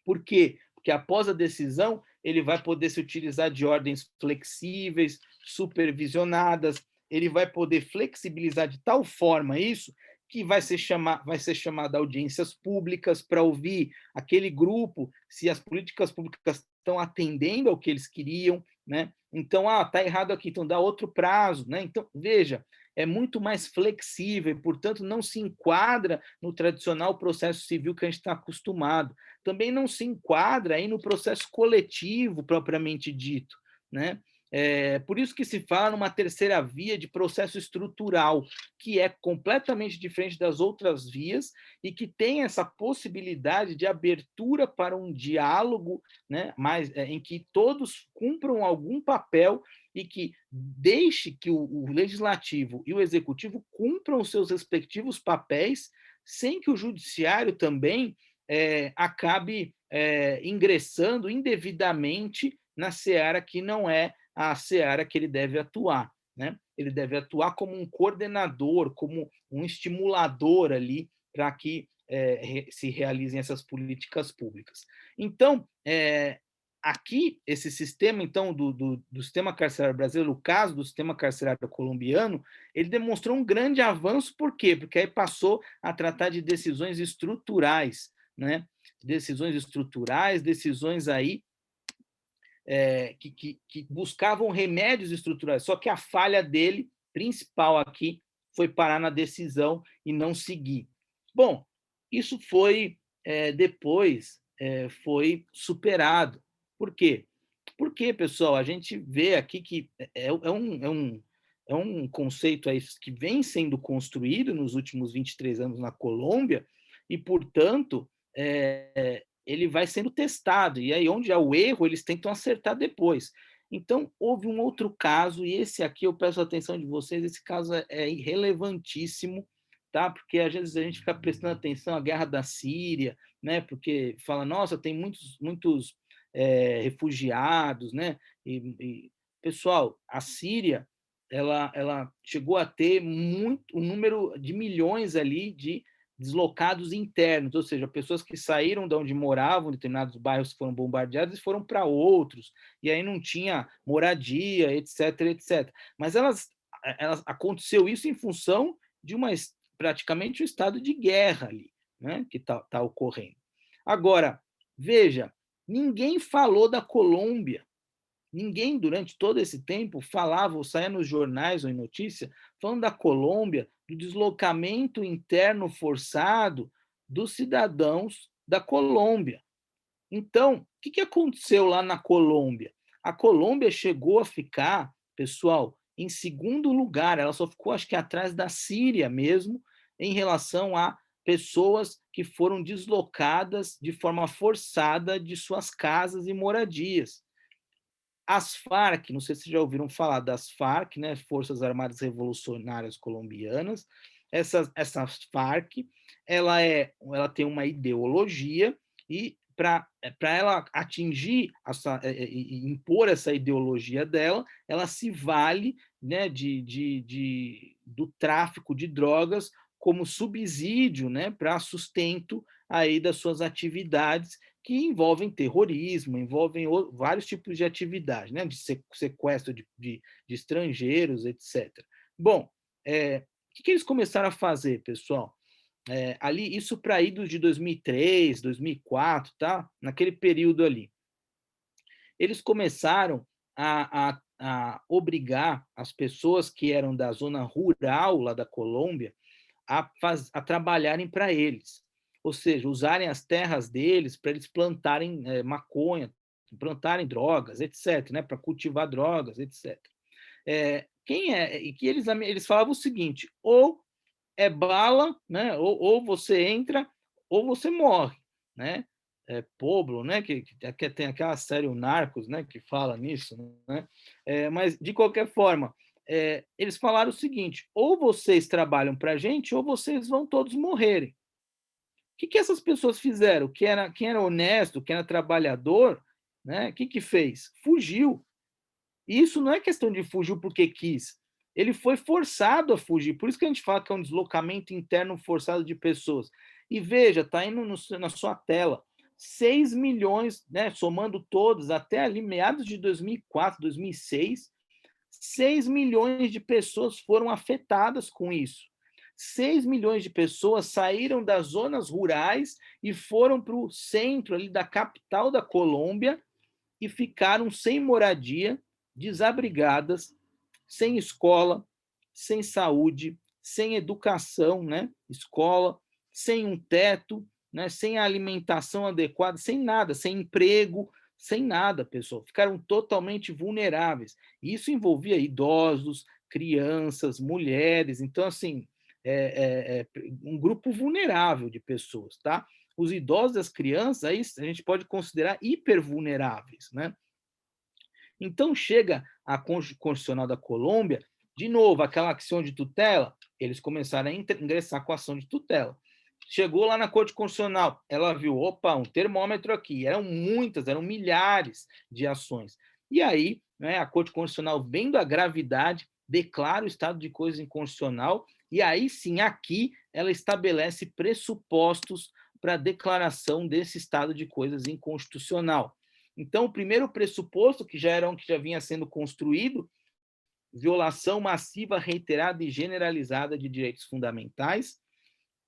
Por quê? Porque após a decisão, ele vai poder se utilizar de ordens flexíveis, supervisionadas, ele vai poder flexibilizar de tal forma isso que vai ser chamada audiências públicas para ouvir aquele grupo se as políticas públicas estão atendendo ao que eles queriam, né? Então, está errado aqui, então dá outro prazo, né? Então, veja, é muito mais flexível, portanto, não se enquadra no tradicional processo civil que a gente está acostumado. Também não se enquadra aí no processo coletivo propriamente dito, né? Por isso que se fala numa terceira via de processo estrutural, que é completamente diferente das outras vias e que tem essa possibilidade de abertura para um diálogo, né, em que todos cumpram algum papel e que deixe que o legislativo e o executivo cumpram os seus respectivos papéis, sem que o judiciário também acabe ingressando indevidamente na seara que não é a seara que ele deve atuar, né? Ele deve atuar como um coordenador, como um estimulador ali para que se realizem essas políticas públicas. Então, aqui, esse sistema, então, do sistema carcerário brasileiro, o caso do sistema carcerário colombiano, ele demonstrou um grande avanço, por quê? Porque aí passou a tratar de decisões estruturais, né? Decisões estruturais, decisões aí que buscavam remédios estruturais, só que a falha dele, principal aqui, foi parar na decisão e não seguir. Bom, isso foi, depois, foi superado. Por quê? Porque, pessoal, a gente vê aqui que é um conceito aí que vem sendo construído nos últimos 23 anos na Colômbia e, portanto, ele vai sendo testado, e aí onde há o erro, eles tentam acertar depois. Então, houve um outro caso, e esse aqui eu peço a atenção de vocês, esse caso é irrelevantíssimo, tá? Porque às vezes a gente fica prestando atenção à guerra da Síria, né? Porque fala, nossa, tem muitos refugiados, né? Pessoal, a Síria, ela chegou a ter um número de milhões ali de deslocados internos, ou seja, pessoas que saíram de onde moravam, determinados bairros foram bombardeados e foram para outros, e aí não tinha moradia, etc, etc. Mas aconteceu isso em função de praticamente um estado de guerra ali, né, que está ocorrendo. Agora, veja, ninguém falou da Colômbia. Ninguém, durante todo esse tempo, falava ou saía nos jornais ou em notícia, falando da Colômbia, do deslocamento interno forçado dos cidadãos da Colômbia. Então, o que aconteceu lá na Colômbia? A Colômbia chegou a ficar, pessoal, em segundo lugar, ela só ficou, acho que, atrás da Síria mesmo, em relação a pessoas que foram deslocadas de forma forçada de suas casas e moradias. As Farc, não sei se vocês já ouviram falar das Farc, né, Forças Armadas Revolucionárias Colombianas. Essas Farc, ela tem uma ideologia e para ela atingir e impor essa ideologia dela, ela se vale, né, do tráfico de drogas como subsídio, né, para sustento aí das suas atividades que envolvem terrorismo, envolvem vários tipos de atividade, né, de sequestro de estrangeiros, etc. Bom, o que eles começaram a fazer, pessoal? Ali, isso para idos de 2003, 2004, tá? Naquele período ali. Eles começaram a obrigar as pessoas que eram da zona rural lá da Colômbia a trabalharem para eles. Ou seja, usarem as terras deles para eles plantarem maconha, plantarem drogas, etc., né? Para cultivar drogas, etc. E que eles falavam o seguinte: ou é bala, né? Ou você entra, ou você morre, né? Poblo, né? Que tem aquela série o Narcos, né? Que fala nisso, né? Mas de qualquer forma, eles falaram o seguinte: ou vocês trabalham para a gente, ou vocês vão todos morrerem. O que essas pessoas fizeram? Quem era honesto, quem era trabalhador, né? O que fez? Fugiu. Isso não é questão de fugir porque quis. Ele foi forçado a fugir. Por isso que a gente fala que é um deslocamento interno forçado de pessoas. E veja, está aí na sua tela, 6 milhões, né, somando todos, até ali meados de 2004, 2006, 6 milhões de pessoas foram afetadas com isso. 6 milhões de pessoas saíram das zonas rurais e foram para o centro ali da capital da Colômbia e ficaram sem moradia, desabrigadas, sem escola, sem saúde, sem educação, né? Escola, sem um teto, né? Sem alimentação adequada, sem nada, sem emprego, sem nada, pessoal. Ficaram totalmente vulneráveis. Isso envolvia idosos, crianças, mulheres. Então, assim, um grupo vulnerável de pessoas, tá? Os idosos e as crianças, aí a gente pode considerar hipervulneráveis, né? Então, chega a Constitucional da Colômbia, de novo, aquela ação de tutela, eles começaram a ingressar com a ação de tutela. Chegou lá na Corte Constitucional, ela viu, opa, um termômetro aqui, eram muitas, eram milhares de ações. E aí, né, a Corte Constitucional, vendo a gravidade, declara o estado de coisas inconstitucional, e aí sim, aqui, ela estabelece pressupostos para a declaração desse estado de coisas inconstitucional. Então, o primeiro pressuposto, que já era um que já vinha sendo construído, violação massiva, reiterada e generalizada de direitos fundamentais,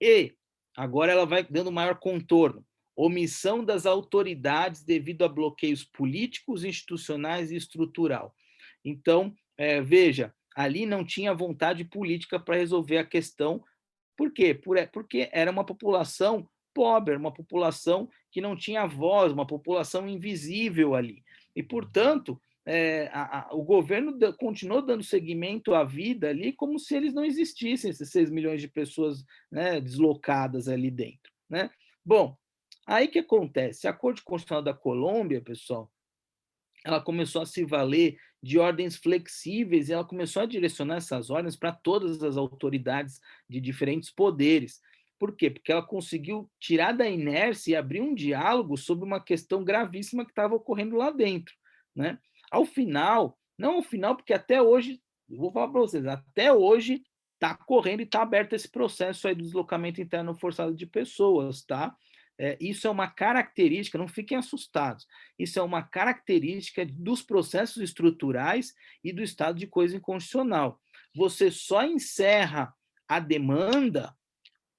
e agora ela vai dando maior contorno, omissão das autoridades devido a bloqueios políticos, institucionais e estrutural. Então, veja, ali não tinha vontade política para resolver a questão. Por quê? Porque era uma população pobre, uma população que não tinha voz, uma população invisível ali. E, portanto, o governo continuou dando seguimento à vida ali como se eles não existissem, esses 6 milhões de pessoas, né, deslocadas ali dentro. Né? Bom, aí que acontece? A Corte Constitucional da Colômbia, pessoal, ela começou a se valer de ordens flexíveis e ela começou a direcionar essas ordens para todas as autoridades de diferentes poderes. Por quê? Porque ela conseguiu tirar da inércia e abrir um diálogo sobre uma questão gravíssima que estava ocorrendo lá dentro. Né? Ao final, não ao final, porque até hoje, eu vou falar para vocês, até hoje está correndo e está aberto esse processo aí do deslocamento interno forçado de pessoas, tá? Isso é uma característica, não fiquem assustados, isso é uma característica dos processos estruturais e do estado de coisa inconstitucional. Você só encerra a demanda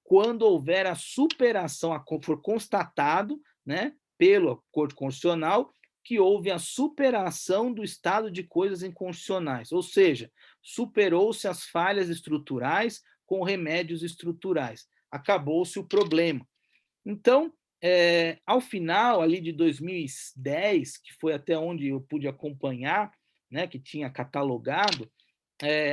quando houver a superação, for constatado, né, pela Corte Constitucional, que houve a superação do estado de coisas inconstitucionais, ou seja, superou-se as falhas estruturais com remédios estruturais. Acabou-se o problema. Então, ao final ali de 2010, que foi até onde eu pude acompanhar, né, que tinha catalogado,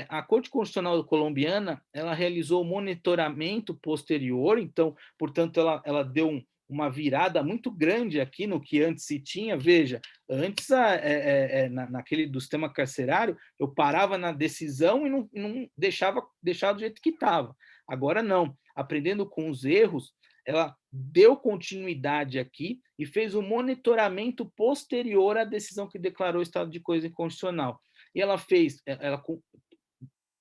a Corte Constitucional colombiana ela realizou o monitoramento posterior, então, portanto, ela deu uma virada muito grande aqui no que antes se tinha. Veja, antes, naquele do sistema carcerário, eu parava na decisão e não deixava do jeito que estava. Agora, não. Aprendendo com os erros, ela deu continuidade aqui e fez o monitoramento posterior à decisão que declarou o estado de coisa inconstitucional. E ela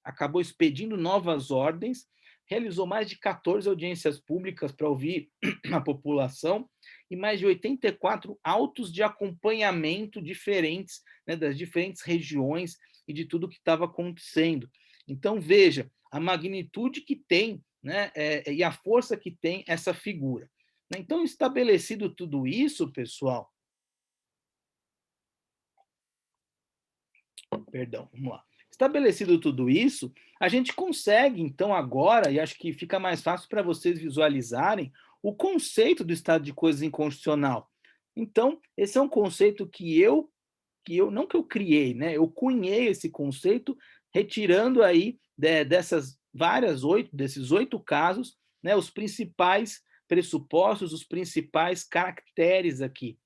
acabou expedindo novas ordens, realizou mais de 14 audiências públicas para ouvir a população e mais de 84 autos de acompanhamento diferentes, né, das diferentes regiões e de tudo que estava acontecendo. Então, veja a magnitude que tem, né, e a força que tem essa figura. Então, estabelecido tudo isso, pessoal, perdão, vamos lá. Estabelecido tudo isso, a gente consegue, então, agora, e acho que fica mais fácil para vocês visualizarem, o conceito do estado de coisas inconstitucional. Então, esse é um conceito não que eu criei, né? Eu cunhei esse conceito, retirando aí desses 8 casos, né, os principais pressupostos, os principais caracteres aqui.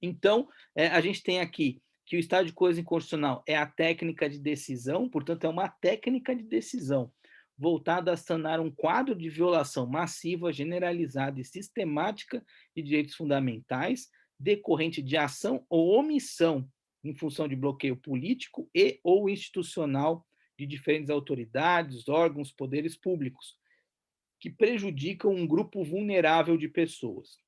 Então, a gente tem aqui que o estado de coisa inconstitucional é a técnica de decisão, portanto, é uma técnica de decisão voltada a sanar um quadro de violação massiva, generalizada e sistemática de direitos fundamentais, decorrente de ação ou omissão em função de bloqueio político e ou institucional de diferentes autoridades, órgãos, poderes públicos, que prejudicam um grupo vulnerável de pessoas.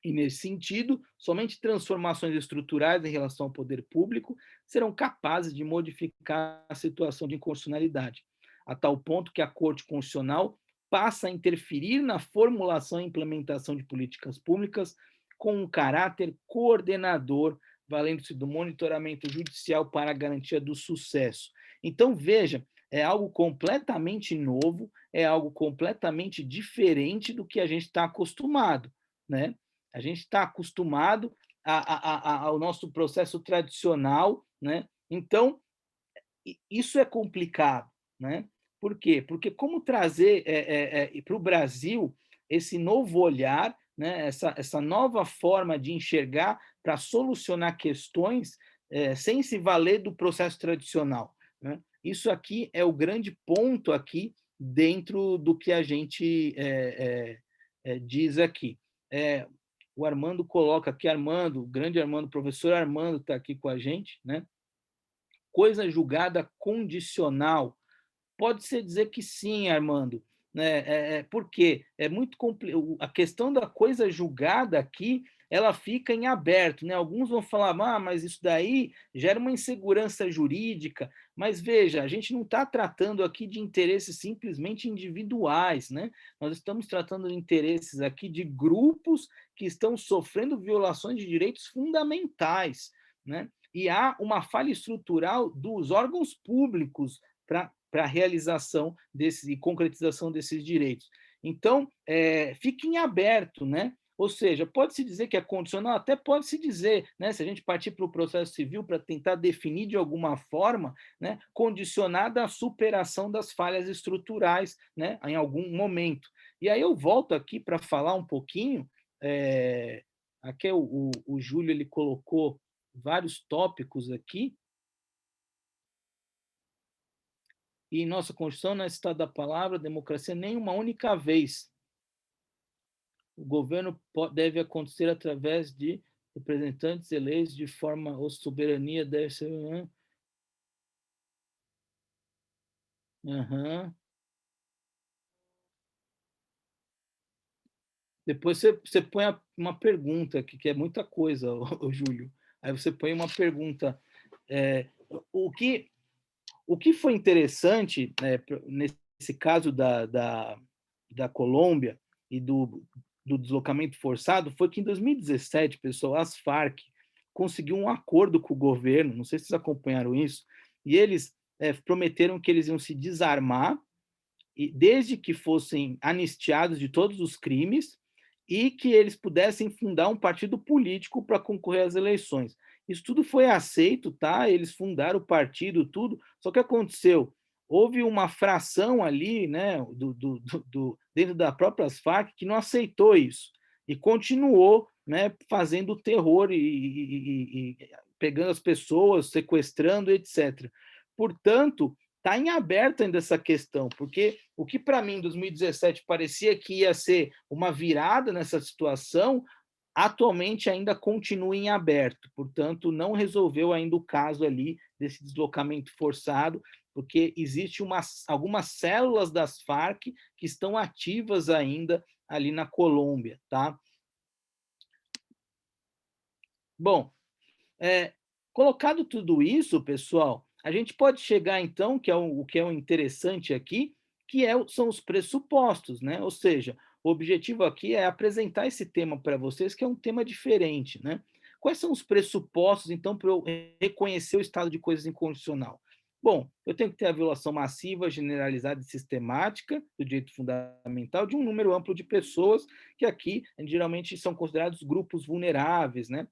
E, nesse sentido, somente transformações estruturais em relação ao poder público serão capazes de modificar a situação de inconstitucionalidade, a tal ponto que a Corte Constitucional passa a interferir na formulação e implementação de políticas públicas com um caráter coordenador, valendo-se do monitoramento judicial para a garantia do sucesso. Então, veja, é algo completamente novo, é algo completamente diferente do que a gente está acostumado, né? A gente está acostumado ao nosso processo tradicional, né? Então, isso é complicado, né? Por quê? Porque como trazer para o Brasil esse novo olhar, né? Essa nova forma de enxergar para solucionar questões sem se valer do processo tradicional, né? Isso aqui é o grande ponto aqui dentro do que a gente diz aqui. O Armando coloca aqui, Armando, o grande Armando, o professor Armando está aqui com a gente, né? Coisa julgada condicional. Pode-se dizer que sim, Armando, né? Por quê? É muito a questão da coisa julgada aqui, ela fica em aberto, né? Alguns vão falar, mas isso daí gera uma insegurança jurídica. Mas veja, a gente não está tratando aqui de interesses simplesmente individuais, né? Nós estamos tratando de interesses aqui de grupos que estão sofrendo violações de direitos fundamentais, né? E há uma falha estrutural dos órgãos públicos para a realização desses e concretização desses direitos. Então, fica em aberto, né? Ou seja, pode-se dizer que é condicional, até pode-se dizer, né, se a gente partir para o processo civil para tentar definir de alguma forma, né, condicionada à superação das falhas estruturais, né, em algum momento. E aí eu volto aqui para falar um pouquinho, aqui o Júlio ele colocou vários tópicos aqui, e em nossa Constituição, no Estado da Palavra, democracia, nem uma única vez. O governo deve acontecer através de representantes eleitos de forma, ou soberania deve ser... Uhum. Depois você põe uma pergunta aqui, que é muita coisa, o Júlio. Aí você põe uma pergunta. O que foi interessante, nesse caso da Colômbia e do deslocamento forçado foi que em 2017, pessoal, as Farc conseguiu um acordo com o governo, não sei se vocês acompanharam isso, e eles prometeram que eles iam se desarmar e desde que fossem anistiados de todos os crimes e que eles pudessem fundar um partido político para concorrer às eleições. Isso tudo foi aceito, tá? Eles fundaram o partido, tudo. Só que aconteceu, houve uma fração ali, né, dentro da própria Farc que não aceitou isso e continuou, né, fazendo terror e pegando as pessoas, sequestrando, etc. Portanto, está em aberto ainda essa questão, porque o que para mim em 2017 parecia que ia ser uma virada nessa situação, atualmente ainda continua em aberto, portanto, não resolveu ainda o caso ali desse deslocamento forçado, porque existe algumas células das Farc que estão ativas ainda ali na Colômbia, tá? Bom, colocado tudo isso, pessoal, a gente pode chegar, então, o que é o interessante aqui, são os pressupostos, né? Ou seja, o objetivo aqui é apresentar esse tema para vocês, que é um tema diferente, né? Quais são os pressupostos, então, para eu reconhecer o estado de coisas inconstitucional? Bom, eu tenho que ter a violação massiva, generalizada e sistemática do direito fundamental de um número amplo de pessoas, que aqui geralmente são considerados grupos vulneráveis, né?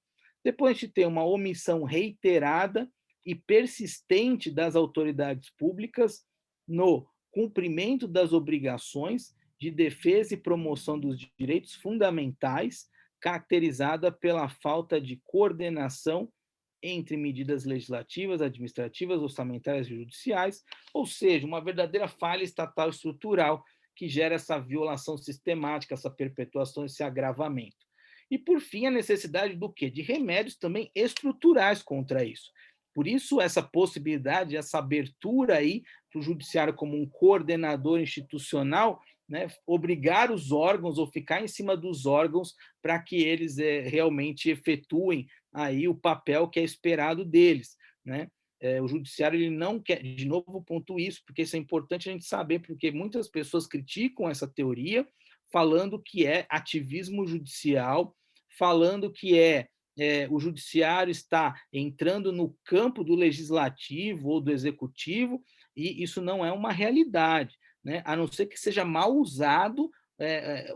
Depois de ter uma omissão reiterada e persistente das autoridades públicas no cumprimento das obrigações de defesa e promoção dos direitos fundamentais, caracterizada pela falta de coordenação entre medidas legislativas, administrativas, orçamentárias e judiciais, ou seja, uma verdadeira falha estatal estrutural que gera essa violação sistemática, essa perpetuação, esse agravamento. E, por fim, a necessidade do quê? De remédios também estruturais contra isso. Por isso, essa possibilidade, essa abertura aí para o judiciário como um coordenador institucional, né, obrigar os órgãos ou ficar em cima dos órgãos para que eles realmente efetuem aí o papel que é esperado deles, né? O judiciário ele não quer, de novo ponto isso, porque isso é importante a gente saber, porque muitas pessoas criticam essa teoria, falando que é ativismo judicial, falando que o judiciário está entrando no campo do legislativo ou do executivo, e isso não é uma realidade, né? A não ser que seja mal usado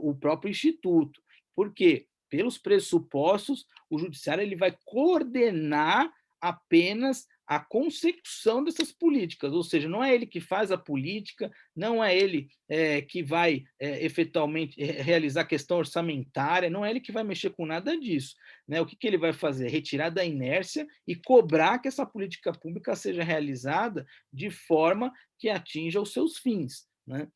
o próprio instituto. Por quê? Pelos pressupostos, o judiciário ele vai coordenar apenas a consecução dessas políticas, ou seja, não é ele que faz a política, não é ele que vai efetualmente realizar a questão orçamentária, não é ele que vai mexer com nada disso. Né? O que ele vai fazer? Retirar da inércia e cobrar que essa política pública seja realizada de forma que atinja os seus fins. Né?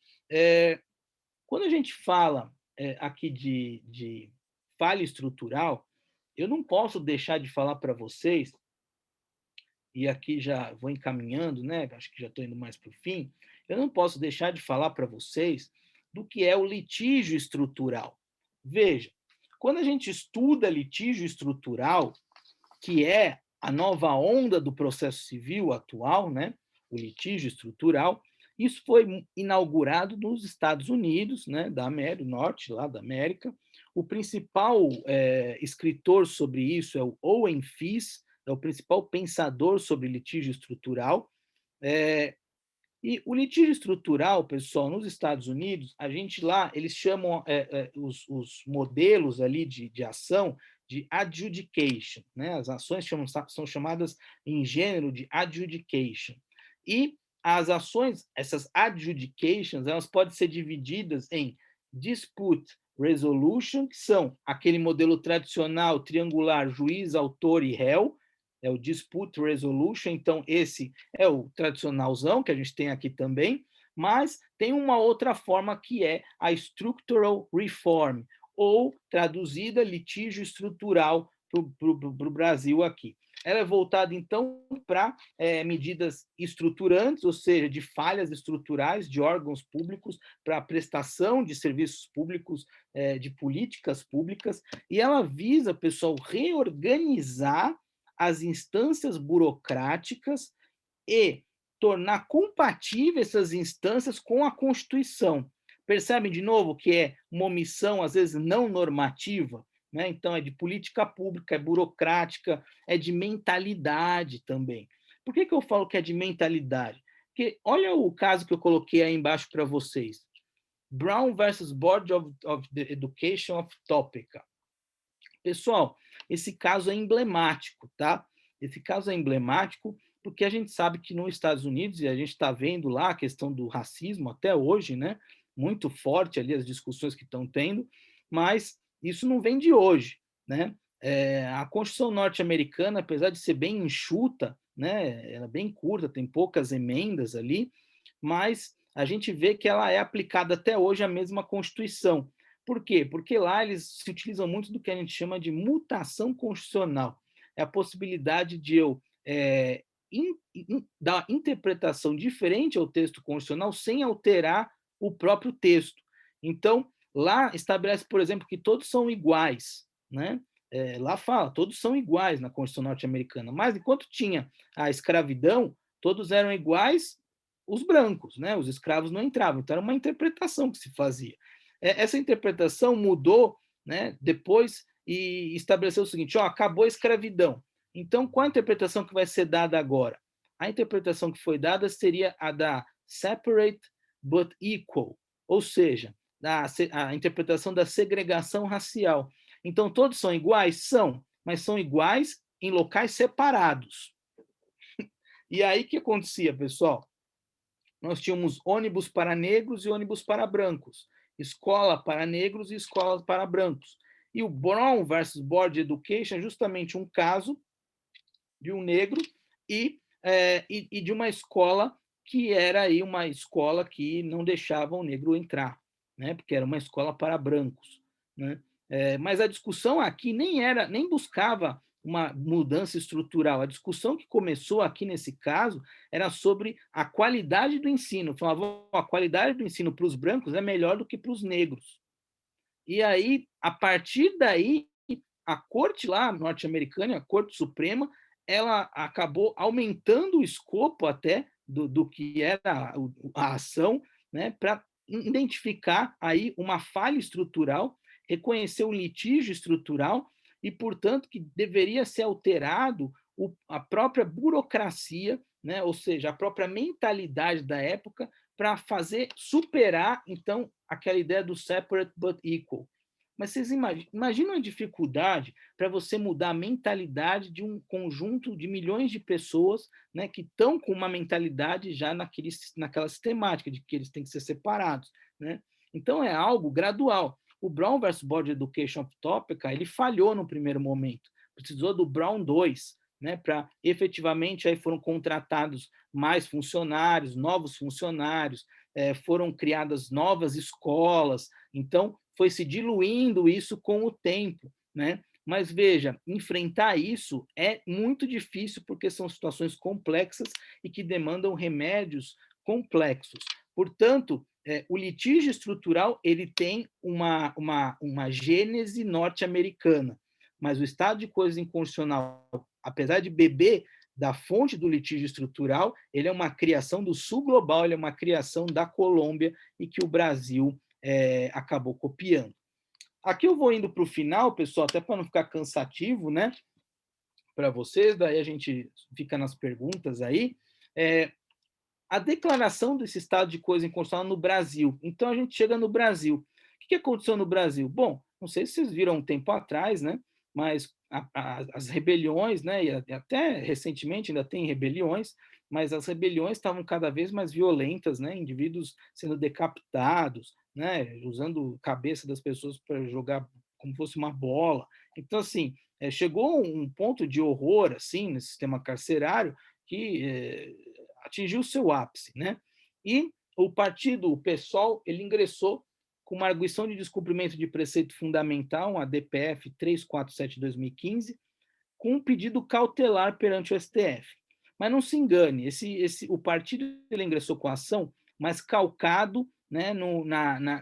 Quando a gente fala aqui de falha estrutural, eu não posso deixar de falar para vocês, e aqui já vou encaminhando, né? Acho que já estou indo mais para o fim, eu não posso deixar de falar para vocês do que é o litígio estrutural. Veja, quando a gente estuda litígio estrutural, que é a nova onda do processo civil atual, né? O litígio estrutural, isso foi inaugurado nos Estados Unidos, né, da América do Norte, lá da América. O principal escritor sobre isso é o Owen Fish, é o principal pensador sobre litígio estrutural. E o litígio estrutural, pessoal, nos Estados Unidos, a gente lá, eles chamam os modelos ali de ação de adjudication, né? As ações são chamadas em gênero de adjudication. E as ações, essas adjudications, elas podem ser divididas em dispute resolution, que são aquele modelo tradicional triangular juiz, autor e réu, é o dispute resolution, então esse é o tradicionalzão que a gente tem aqui também, mas tem uma outra forma que é a structural reform, ou traduzida litígio estrutural para o Brasil aqui. Ela é voltada, então, para medidas estruturantes, ou seja, de falhas estruturais de órgãos públicos para a prestação de serviços públicos, de políticas públicas, e ela visa, pessoal, reorganizar as instâncias burocráticas e tornar compatíveis essas instâncias com a Constituição. Percebem, de novo, que é uma omissão, às vezes, não normativa? Né? Então, é de política pública, é burocrática, é de mentalidade também. Por que eu falo que é de mentalidade? Porque olha o caso que eu coloquei aí embaixo para vocês. Brown versus Board of the Education of Topeka. Pessoal, esse caso é emblemático, tá? Esse caso é emblemático porque a gente sabe que nos Estados Unidos, e a gente está vendo lá a questão do racismo até hoje, né? Muito forte ali as discussões que estão tendo, mas isso não vem de hoje, né? A Constituição norte-americana, apesar de ser bem enxuta, né? Ela é bem curta, tem poucas emendas ali, mas a gente vê que ela é aplicada até hoje a mesma Constituição. Por quê? Porque lá eles se utilizam muito do que a gente chama de mutação constitucional. É a possibilidade de eu dar interpretação diferente ao texto constitucional sem alterar o próprio texto. Então, lá estabelece, por exemplo, que todos são iguais, né? Lá fala, todos são iguais na Constituição norte-americana, mas enquanto tinha a escravidão, todos eram iguais os brancos, né? Os escravos não entravam, então era uma interpretação que se fazia. Essa interpretação mudou, né, depois e estabeleceu o seguinte: acabou a escravidão. Então, qual a interpretação que vai ser dada agora? A interpretação que foi dada seria a da separate but equal, ou seja, a interpretação da segregação racial. Então, todos são iguais? São, mas são iguais em locais separados. E aí o que acontecia, pessoal? Nós tínhamos ônibus para negros e ônibus para brancos, escola para negros e escola para brancos. E o Brown versus Board Education é justamente um caso de um negro e de uma escola que era aí uma escola que não deixava o negro entrar, né? Porque era uma escola para brancos, né? Mas a discussão aqui nem buscava uma mudança estrutural. A discussão que começou aqui nesse caso era sobre a qualidade do ensino. Falava, a qualidade do ensino para os brancos é melhor do que para os negros. E aí, a partir daí, a corte lá norte-americana, a Corte Suprema, ela acabou aumentando o escopo até do que era a ação, né, para identificar aí uma falha estrutural, reconhecer o litígio estrutural e, portanto, que deveria ser alterado a própria burocracia, né, ou seja, a própria mentalidade da época para fazer superar, então, aquela ideia do separate but equal. Mas vocês imaginam a dificuldade para você mudar a mentalidade de um conjunto de milhões de pessoas, né, que estão com uma mentalidade já naquela sistemática de que eles têm que ser separados. Né? Então, é algo gradual. O Brown versus Board Education of Topeka, ele falhou no primeiro momento. Precisou do Brown 2, né, para efetivamente aí foram contratados mais funcionários, novos funcionários, foram criadas novas escolas. Então, foi se diluindo isso com o tempo, né? Mas veja, enfrentar isso é muito difícil porque são situações complexas e que demandam remédios complexos. Portanto, o litígio estrutural ele tem uma gênese norte-americana, mas o estado de coisas inconstitucional, apesar de beber da fonte do litígio estrutural, ele é uma criação do sul global, ele é uma criação da Colômbia e que o Brasil acabou copiando. Aqui eu vou indo para o final, pessoal, até para não ficar cansativo, né? Para vocês, daí a gente fica nas perguntas aí. A declaração desse estado de coisa inconstitucional no Brasil. Então a gente chega no Brasil. O que aconteceu no Brasil? Bom, não sei se vocês viram um tempo atrás, né? Mas as rebeliões, né? E até recentemente ainda tem rebeliões, mas as rebeliões estavam cada vez mais violentas, né? Indivíduos sendo decapitados, né? Usando a cabeça das pessoas para jogar como fosse uma bola. Então, assim, chegou um ponto de horror, assim, no sistema carcerário, que atingiu o seu ápice, né? E o partido, o PSOL, ele ingressou com uma arguição de descumprimento de preceito fundamental, a DPF 347/2015, com um pedido cautelar perante o STF. Mas não se engane, o partido ele ingressou com a ação, mas calcado, né,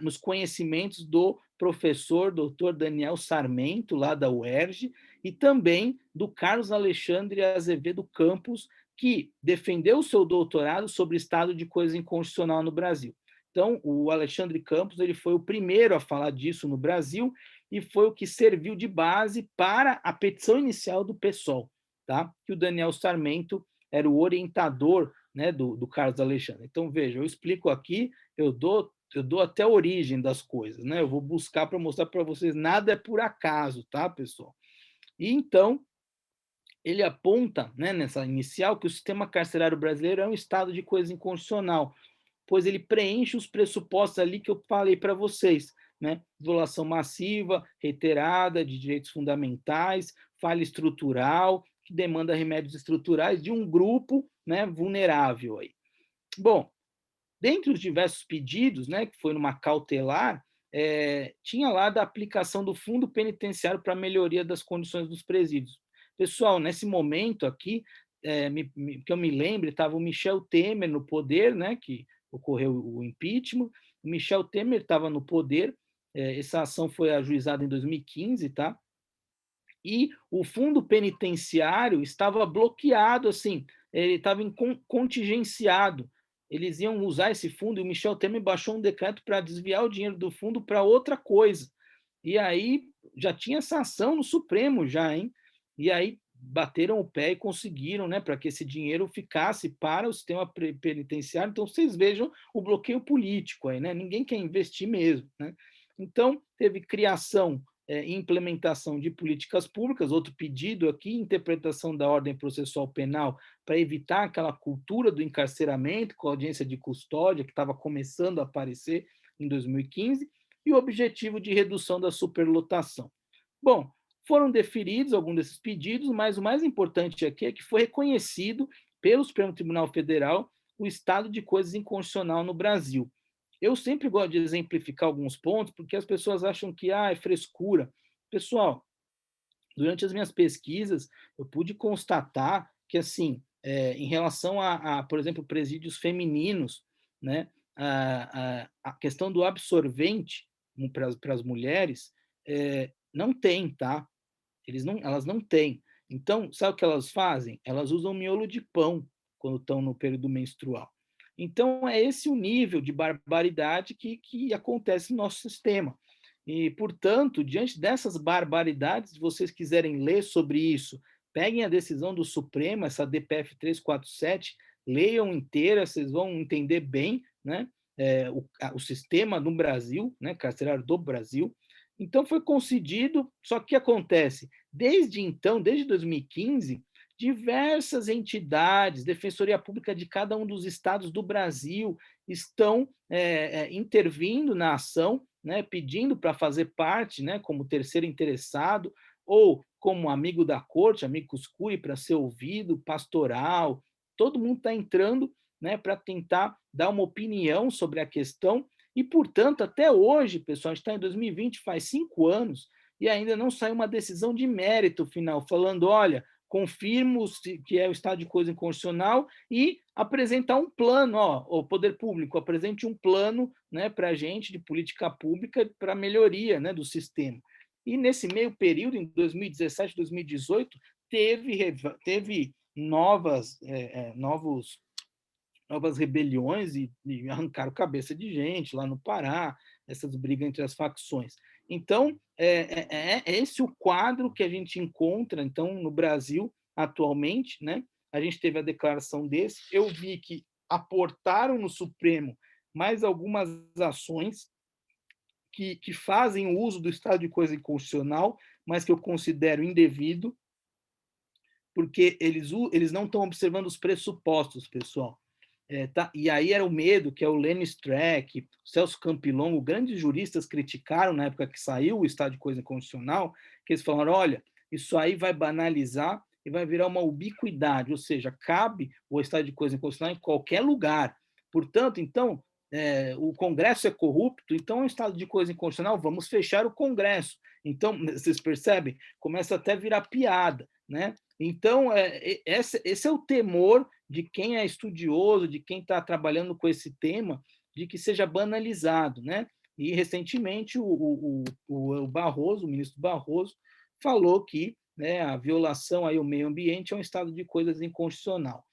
nos conhecimentos do professor Dr. Daniel Sarmento, lá da UERJ, e também do Carlos Alexandre Azevedo Campos, que defendeu o seu doutorado sobre estado de coisa inconstitucional no Brasil. Então, o Alexandre Campos ele foi o primeiro a falar disso no Brasil e foi o que serviu de base para a petição inicial do PSOL, tá? Que o Daniel Sarmento era o orientador, né, do Carlos Alexandre. Então, veja, eu explico aqui, eu dou até a origem das coisas, né? Eu vou buscar para mostrar para vocês, nada é por acaso, tá, pessoal? E então, ele aponta, né, nessa inicial, que o sistema carcerário brasileiro é um estado de coisa inconstitucional, pois ele preenche os pressupostos ali que eu falei para vocês, né? Violação massiva, reiterada de direitos fundamentais, falha estrutural, que demanda remédios estruturais de um grupo, né, vulnerável aí. Bom, dentre os diversos pedidos, né, que foi numa cautelar, tinha lá da aplicação do fundo penitenciário para a melhoria das condições dos presídios. Pessoal, nesse momento aqui, que eu me lembro, estava o Michel Temer no poder, né, que ocorreu o impeachment, o Michel Temer estava no poder, essa ação foi ajuizada em 2015, tá? E o fundo penitenciário estava bloqueado, assim, ele estava contingenciado. Eles iam usar esse fundo e o Michel Temer baixou um decreto para desviar o dinheiro do fundo para outra coisa. E aí já tinha essa ação no Supremo já, hein? E aí bateram o pé e conseguiram, né, para que esse dinheiro ficasse para o sistema penitenciário. Então vocês vejam o bloqueio político aí, né? Ninguém quer investir mesmo, né? Então teve criação e implementação de políticas públicas, outro pedido aqui, interpretação da ordem processual penal para evitar aquela cultura do encarceramento com a audiência de custódia que estava começando a aparecer em 2015, e o objetivo de redução da superlotação. Bom, foram deferidos alguns desses pedidos, mas o mais importante aqui é que foi reconhecido pelo Supremo Tribunal Federal o estado de coisas inconstitucional no Brasil. Eu sempre gosto de exemplificar alguns pontos, porque as pessoas acham que é frescura. Pessoal, durante as minhas pesquisas, eu pude constatar que, assim, em relação por exemplo, presídios femininos, né, a questão do absorvente para as mulheres não tem, tá? Elas não têm. Então, sabe o que elas fazem? Elas usam miolo de pão quando estão no período menstrual. Então, é esse o nível de barbaridade que acontece no nosso sistema. E, portanto, diante dessas barbaridades, se vocês quiserem ler sobre isso, peguem a decisão do Supremo, essa DPF 347, leiam inteira, vocês vão entender bem, né, o sistema no Brasil, né, carcerário do Brasil. Então, foi concedido, só que acontece? Desde então, desde 2015, diversas entidades, Defensoria Pública de cada um dos estados do Brasil, estão intervindo na ação, né, pedindo para fazer parte, né, como terceiro interessado, ou como amigo da corte, amicus curiae, para ser ouvido, pastoral, todo mundo está entrando, né, para tentar dar uma opinião sobre a questão, e, portanto, até hoje, pessoal, a gente está em 2020, faz 5 anos, e ainda não saiu uma decisão de mérito final, falando, olha, confirmo que é o estado de coisa inconstitucional e apresentar um plano, o poder público apresente um plano, né, para a gente de política pública para melhoria, né, do sistema. E nesse meio período, em 2017, 2018, teve novas rebeliões e arrancaram cabeça de gente lá no Pará, essas brigas entre as facções. Então, é esse o quadro que a gente encontra então no Brasil atualmente, né? A gente teve a declaração desse, eu vi que aportaram no Supremo mais algumas ações que fazem uso do estado de coisa inconstitucional, mas que eu considero indevido, porque eles não estão observando os pressupostos, pessoal. E aí era o medo, que é o Lenny Streck, Celso Campilongo, grandes juristas criticaram na época que saiu o estado de coisa inconstitucional, que eles falaram, olha, isso aí vai banalizar e vai virar uma ubiquidade, ou seja, cabe o estado de coisa inconstitucional em qualquer lugar. Portanto, então, o Congresso é corrupto, então é um estado de coisa inconstitucional, vamos fechar o Congresso. Então, vocês percebem? Começa até a virar piada, né? Então, esse é o temor de quem é estudioso, de quem está trabalhando com esse tema, de que seja banalizado, né? E, recentemente, o Barroso, o ministro Barroso, falou que, né, a violação ao meio ambiente é um estado de coisas inconstitucional.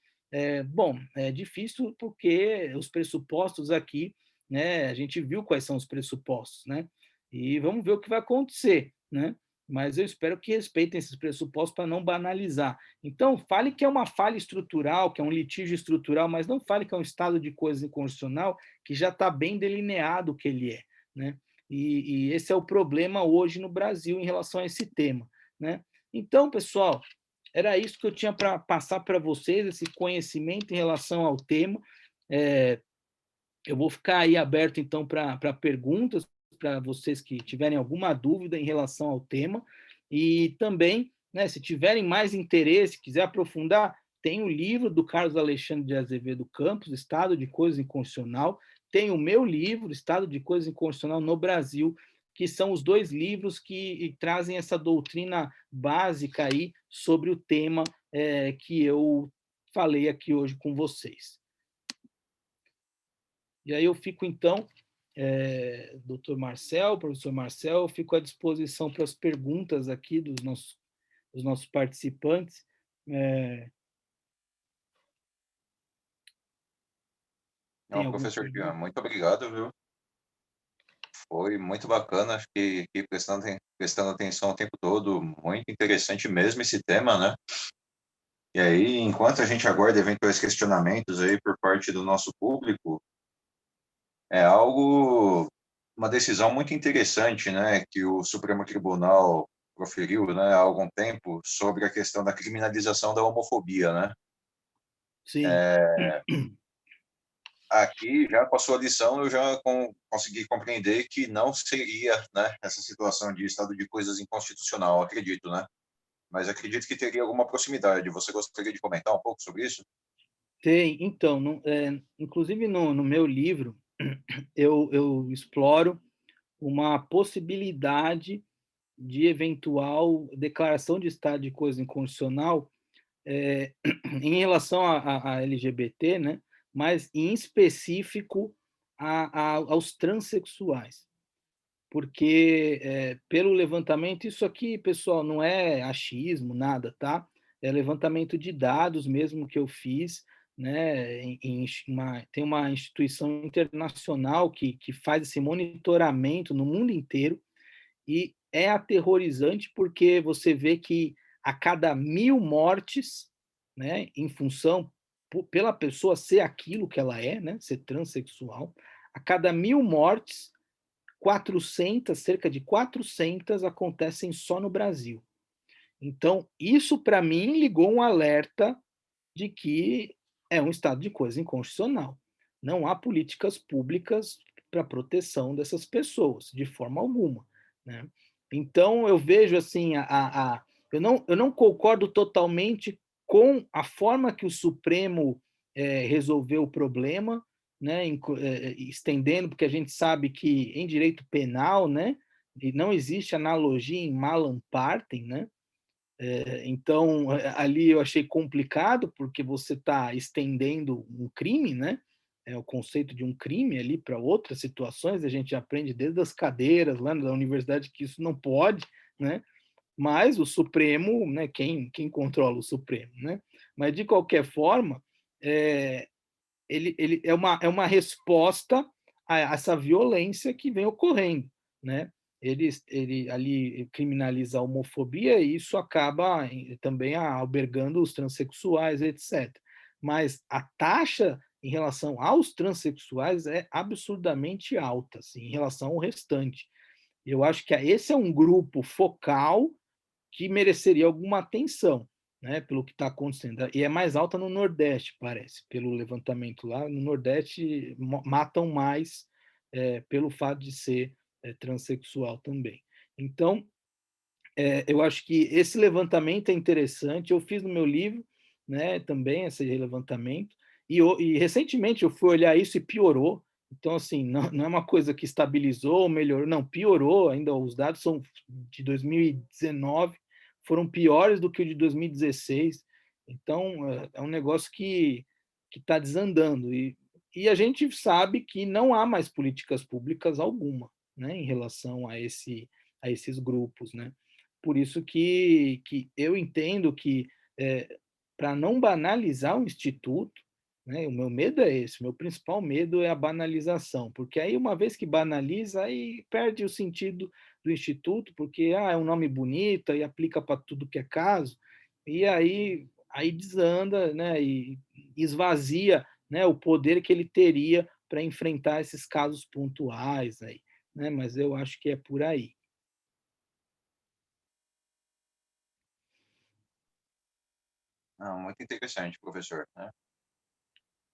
Bom, é difícil porque os pressupostos aqui, né, a gente viu quais são os pressupostos, né? E vamos ver o que vai acontecer, né? Mas eu espero que respeitem esses pressupostos para não banalizar. Então, fale que é uma falha estrutural, que é um litígio estrutural, mas não fale que é um estado de coisa inconstitucional, que já está bem delineado o que ele é, né? E esse é o problema hoje no Brasil em relação a esse tema, né? Então, pessoal, era isso que eu tinha para passar para vocês, esse conhecimento em relação ao tema. Eu vou ficar aí aberto, então, para perguntas, para vocês que tiverem alguma dúvida em relação ao tema. E também, né, se tiverem mais interesse, quiser aprofundar, tem o livro do Carlos Alexandre de Azevedo Campos, Estado de Coisa Inconstitucional, tem o meu livro, Estado de Coisa Inconstitucional no Brasil, que são os 2 livros que trazem essa doutrina básica aí sobre o tema que eu falei aqui hoje com vocês. E aí eu fico, então, doutor Marcel, professor Marcel, eu fico à disposição para as perguntas aqui dos nossos participantes. Não, professor Jean, muito obrigado, viu? Foi muito bacana, fiquei prestando atenção o tempo todo, muito interessante mesmo esse tema, né? E aí, enquanto a gente aguarda eventuais questionamentos aí por parte do nosso público, é uma decisão muito interessante, né, que o Supremo Tribunal proferiu, né, há algum tempo sobre a questão da criminalização da homofobia, né? Sim. Aqui, já com a sua lição, eu já consegui compreender que não seria, né, essa situação de estado de coisas inconstitucional, acredito, né? Mas acredito que teria alguma proximidade. Você gostaria de comentar um pouco sobre isso? Tem. Então, inclusive no meu livro, eu exploro uma possibilidade de eventual declaração de estado de coisa inconstitucional em relação a LGBT, né? Mas em específico aos transexuais. Porque, pelo levantamento, isso aqui, pessoal, não é achismo, nada, tá? É levantamento de dados mesmo que eu fiz, né? Tem uma instituição internacional que faz esse monitoramento no mundo inteiro, e é aterrorizante porque você vê que a cada 1.000 mortes, né, em função pela pessoa ser aquilo que ela é, né, ser transexual, a cada 1.000 mortes, 400, cerca de 400 acontecem só no Brasil. Então, isso para mim ligou um alerta de que é um estado de coisa inconstitucional. Não há políticas públicas para proteção dessas pessoas, de forma alguma, né? Então, eu vejo assim, eu não concordo totalmente com a forma que o Supremo resolveu o problema, né, estendendo, porque a gente sabe que em direito penal, né, não existe analogia em malam partem, né? Então, ali eu achei complicado, porque você está estendendo um crime, né? É o conceito de um crime ali para outras situações, a gente aprende desde as cadeiras lá na universidade que isso não pode, né? Mas o Supremo, né? Quem controla o Supremo, né? Mas, de qualquer forma, é, ele é uma resposta a essa violência que vem ocorrendo, né? Ele ali criminaliza a homofobia e isso acaba também albergando os transexuais, etc. Mas a taxa em relação aos transexuais é absurdamente alta, assim, em relação ao restante. Eu acho que esse é um grupo focal que mereceria alguma atenção, né, pelo que está acontecendo. E é mais alta no Nordeste, parece, pelo levantamento lá. No Nordeste matam mais pelo fato de ser transexual também. Então, eu acho que esse levantamento é interessante. Eu fiz no meu livro, né, também esse levantamento. E recentemente eu fui olhar isso e piorou. Então, assim, não é uma coisa que estabilizou, melhorou, não, piorou. Ainda os dados são de 2019, foram piores do que o de 2016. Então, é um negócio que está desandando. E a gente sabe que não há mais políticas públicas alguma, né, em relação a esses grupos, né? Por isso que eu entendo que, para não banalizar o Instituto, né, o meu medo é esse, o meu principal medo é a banalização, porque aí, uma vez que banaliza, aí perde o sentido do Instituto, porque é um nome bonito e aplica para tudo que é caso, e aí desanda, né, e esvazia, né, o poder que ele teria para enfrentar esses casos pontuais aí, né? Mas eu acho que é por aí. Não, muito interessante, professor, né?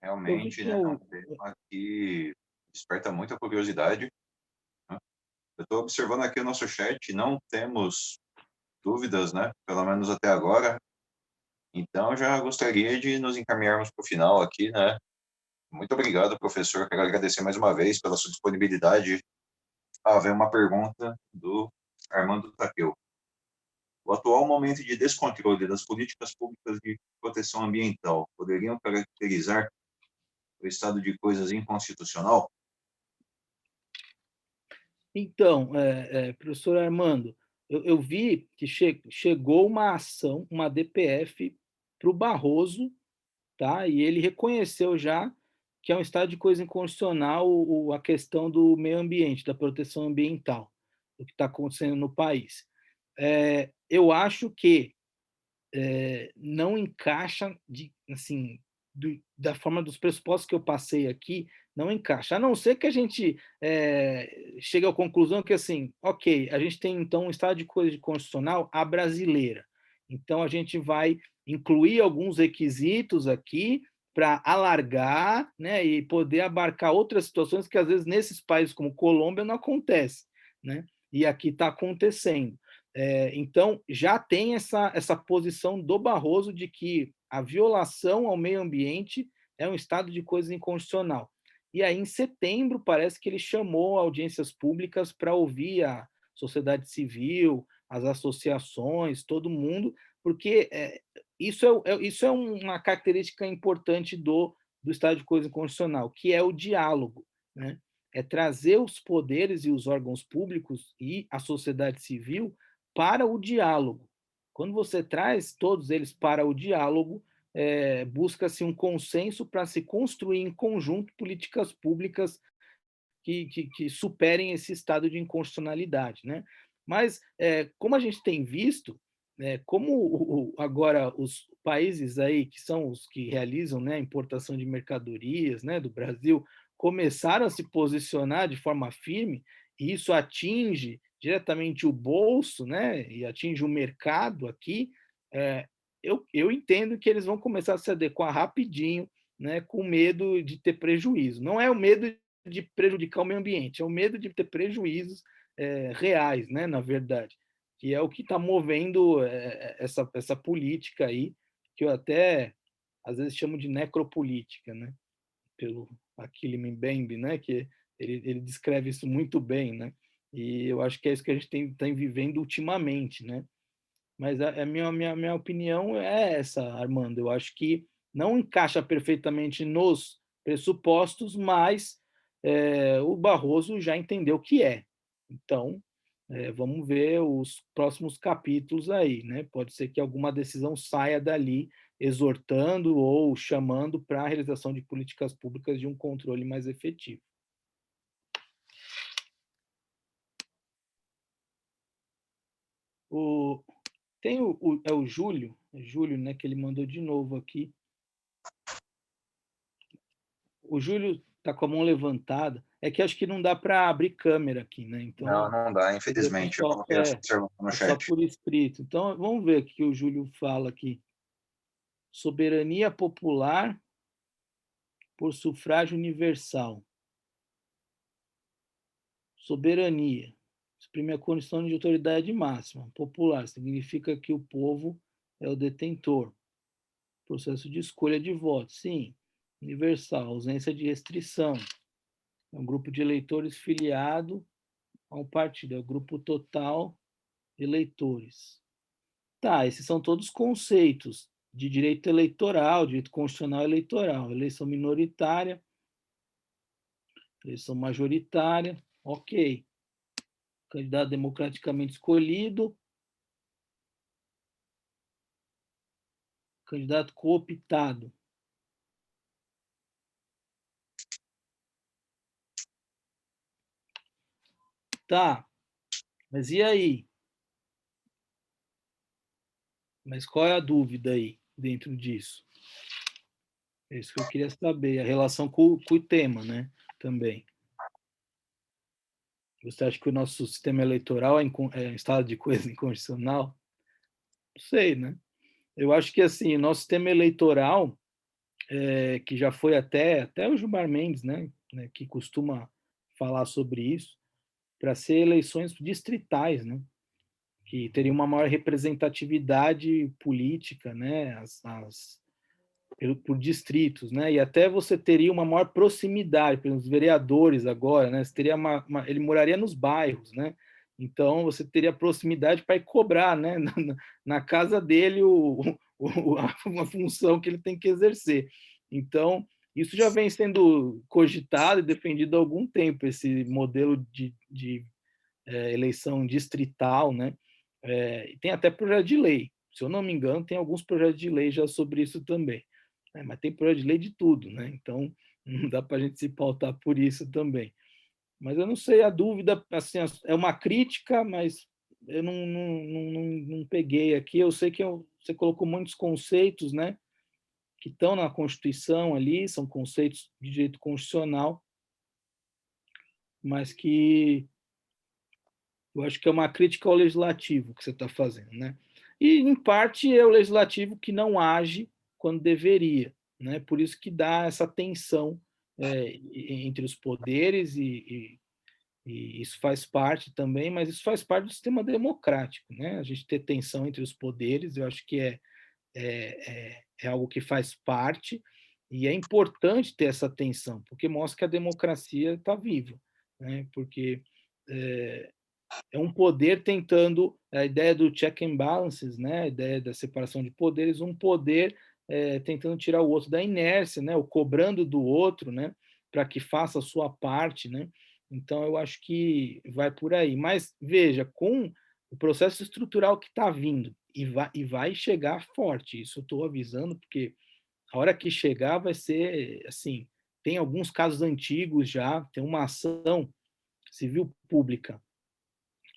Eu vi Realmente, que né, é um tema que desperta muita curiosidade, né? Eu estou observando aqui o nosso chat, não temos dúvidas, né? Pelo menos até agora. Então, já gostaria de nos encaminharmos para o final aqui, né? Muito obrigado, professor. Quero agradecer mais uma vez pela sua disponibilidade. Vem uma pergunta do Armando Takeu. O atual momento de descontrole das políticas públicas de proteção ambiental poderiam caracterizar o estado de coisas inconstitucional? Então, professor Armando, eu vi que chegou uma ação, uma DPF, para o Barroso, tá? E ele reconheceu já que é um estado de coisa inconstitucional a questão do meio ambiente, da proteção ambiental, do que está acontecendo no país. Eu acho que não encaixa assim, da forma dos pressupostos que eu passei aqui, não encaixa. A não ser que a gente chegue à conclusão que, assim, ok, a gente tem então um estado de coisa constitucional à brasileira. Então a gente vai incluir alguns requisitos aqui para alargar, né, e poder abarcar outras situações que às vezes nesses países como Colômbia não acontece, né? E aqui está acontecendo. Então, já tem essa posição do Barroso de que a violação ao meio ambiente é um estado de coisa inconstitucional. E aí, em setembro, parece que ele chamou audiências públicas para ouvir a sociedade civil, as associações, todo mundo, porque isso é uma característica importante do Estado de coisa inconstitucional, que é o diálogo, né? É trazer os poderes e os órgãos públicos e a sociedade civil para o diálogo. Quando você traz todos eles para o diálogo, busca-se um consenso para se construir em conjunto políticas públicas que superem esse estado de inconstitucionalidade, né? Mas, como a gente tem visto, como agora os países aí que são os que realizam, né, a importação de mercadorias, né, do Brasil, começaram a se posicionar de forma firme, e isso atinge diretamente o bolso, né, e atinge o mercado aqui, é, eu entendo que eles vão começar a se adequar rapidinho, né, com medo de ter prejuízo. Não é o medo de prejudicar o meio ambiente, é o medo de ter prejuízos reais, né, na verdade, que é o que está movendo essa política aí, que eu até às vezes chamo de necropolítica, né, pelo Achille Mbembe, né, que ele descreve isso muito bem, né, e eu acho que é isso que a gente tem vivendo ultimamente, né. Mas a minha opinião é essa, Armando. Eu acho que não encaixa perfeitamente nos pressupostos, mas o Barroso já entendeu o que é. Então, vamos ver os próximos capítulos aí, né? Pode ser que alguma decisão saia dali, exortando ou chamando para a realização de políticas públicas de um controle mais efetivo. O, tem o Júlio, Júlio, né, que ele mandou de novo aqui. O Júlio está com a mão levantada. É que acho que não dá para abrir câmera aqui, né? Não, Então, não dá, é infelizmente. Eu só, coloquei essa pergunta no é só chat. por escrito. Então, vamos ver o que o Júlio fala aqui. Soberania popular por sufrágio universal. Soberania exprime a condição de autoridade máxima. Popular significa que o povo é o detentor. Processo de escolha de voto. Sim. Universal, ausência de restrição. É um grupo de eleitores filiado a um partido, é o grupo total de eleitores. Tá, esses são todos conceitos de direito eleitoral, direito constitucional eleitoral, eleição minoritária, eleição majoritária, ok. Candidato democraticamente escolhido, candidato cooptado. Tá, mas e aí? Mas qual é a dúvida aí dentro disso? É isso que eu queria saber, a relação com o tema, né? Também. Você acha que o nosso sistema eleitoral é em estado de coisa inconstitucional? Não sei, né? Eu acho que assim, o nosso sistema eleitoral, que já foi até o Gilmar Mendes, né, que costuma falar sobre isso, para ser eleições distritais, né, que teriam uma maior representatividade política, né, por distritos, né, e até você teria uma maior proximidade, pelos vereadores agora, né, você teria ele moraria nos bairros, né, então você teria proximidade para ir cobrar, né, na casa dele uma função que ele tem que exercer. Então, isso já vem sendo cogitado e defendido há algum tempo, esse modelo de eleição distrital, né? Tem até projeto de lei. Se eu não me engano, tem alguns projetos de lei já sobre isso também. Mas tem projeto de lei de tudo, né? Então, não dá para a gente se pautar por isso também. Mas eu não sei, a dúvida assim, é uma crítica, mas eu não peguei aqui. Eu sei que você colocou muitos conceitos, né, que estão na Constituição ali, são conceitos de direito constitucional, mas que eu acho que é uma crítica ao legislativo que você está fazendo, né? E, em parte, é o legislativo que não age quando deveria, né? Por isso que dá essa tensão entre os poderes e isso faz parte também, mas isso faz parte do sistema democrático, né? A gente ter tensão entre os poderes, eu acho que é algo que faz parte, E é importante ter essa atenção, porque mostra que a democracia está viva, né? Porque é, é um poder tentando, a ideia do check and balances, né? A ideia da separação de poderes, um poder tentando tirar o outro da inércia, né? O cobrando do outro, né? Para que faça a sua parte, né? Então, eu acho que vai por aí. Mas, veja, com o processo estrutural que está vindo, e vai chegar forte, isso eu estou avisando, porque a hora que chegar vai ser, assim, tem alguns casos antigos já, tem uma ação civil pública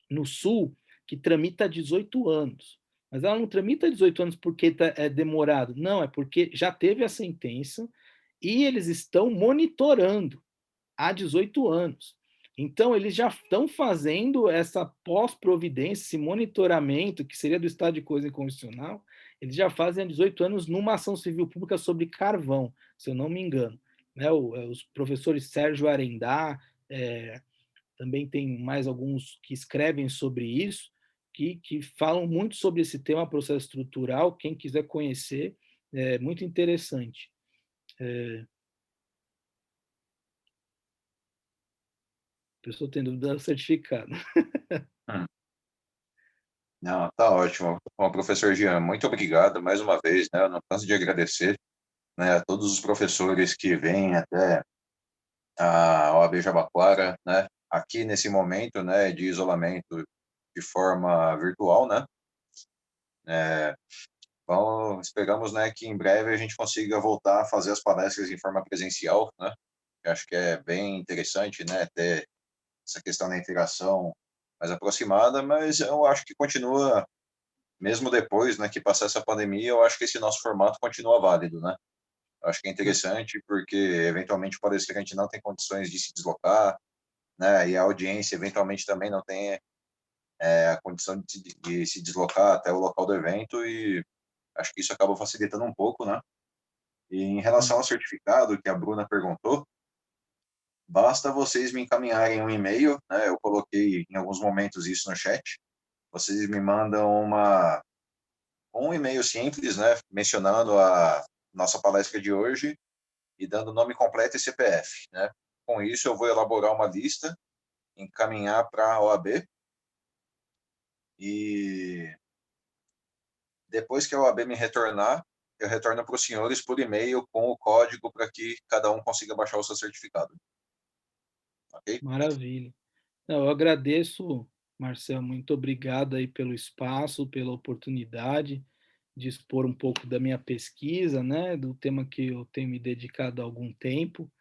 no Sul que tramita há 18 anos. Mas ela não tramita há 18 anos porque é demorado. Não, é porque já teve a sentença e eles estão monitorando há 18 anos. Então, eles já estão fazendo essa pós-providência, esse monitoramento, que seria do estado de coisa inconstitucional, eles já fazem há 18 anos numa ação civil pública sobre carvão, se eu não me engano. Né? Os professores Sérgio Arendá, também tem mais alguns que escrevem sobre isso, que falam muito sobre esse tema, processo estrutural. Quem quiser conhecer, é muito interessante. A pessoa tem dúvida do certificado. Hum. Não, tá ótimo. Bom, professor Jean, muito obrigado mais uma vez, né? Eu não canso de agradecer, né, a todos os professores que vêm até a OAB Jabaquara, né? Aqui nesse momento, né, de isolamento de forma virtual, né? Então, esperamos, né, que em breve a gente consiga voltar a fazer as palestras em forma presencial, né? Eu acho que é bem interessante, né, ter essa questão da interação mais aproximada, mas eu acho que continua, mesmo depois, né, que passar essa pandemia, eu acho que esse nosso formato continua válido, né? Eu acho que é interessante porque, eventualmente, o palestrante não tem condições de se deslocar, né, e a audiência, eventualmente, também não tem a condição de se deslocar até o local do evento, e acho que isso acaba facilitando um pouco, né? E em relação ao certificado que a Bruna perguntou, basta vocês me encaminharem um e-mail, né? Eu coloquei em alguns momentos isso no chat. Vocês me mandam um e-mail simples, né? Mencionando a nossa palestra de hoje e dando nome completo e CPF, né? Com isso, eu vou elaborar uma lista, encaminhar para a OAB e depois que a OAB me retornar, eu retorno para os senhores por e-mail com o código para que cada um consiga baixar o seu certificado. Ok? Maravilha. Não, eu agradeço, Marcel, muito obrigado aí pelo espaço, pela oportunidade de expor um pouco da minha pesquisa, né, do tema que eu tenho me dedicado há algum tempo,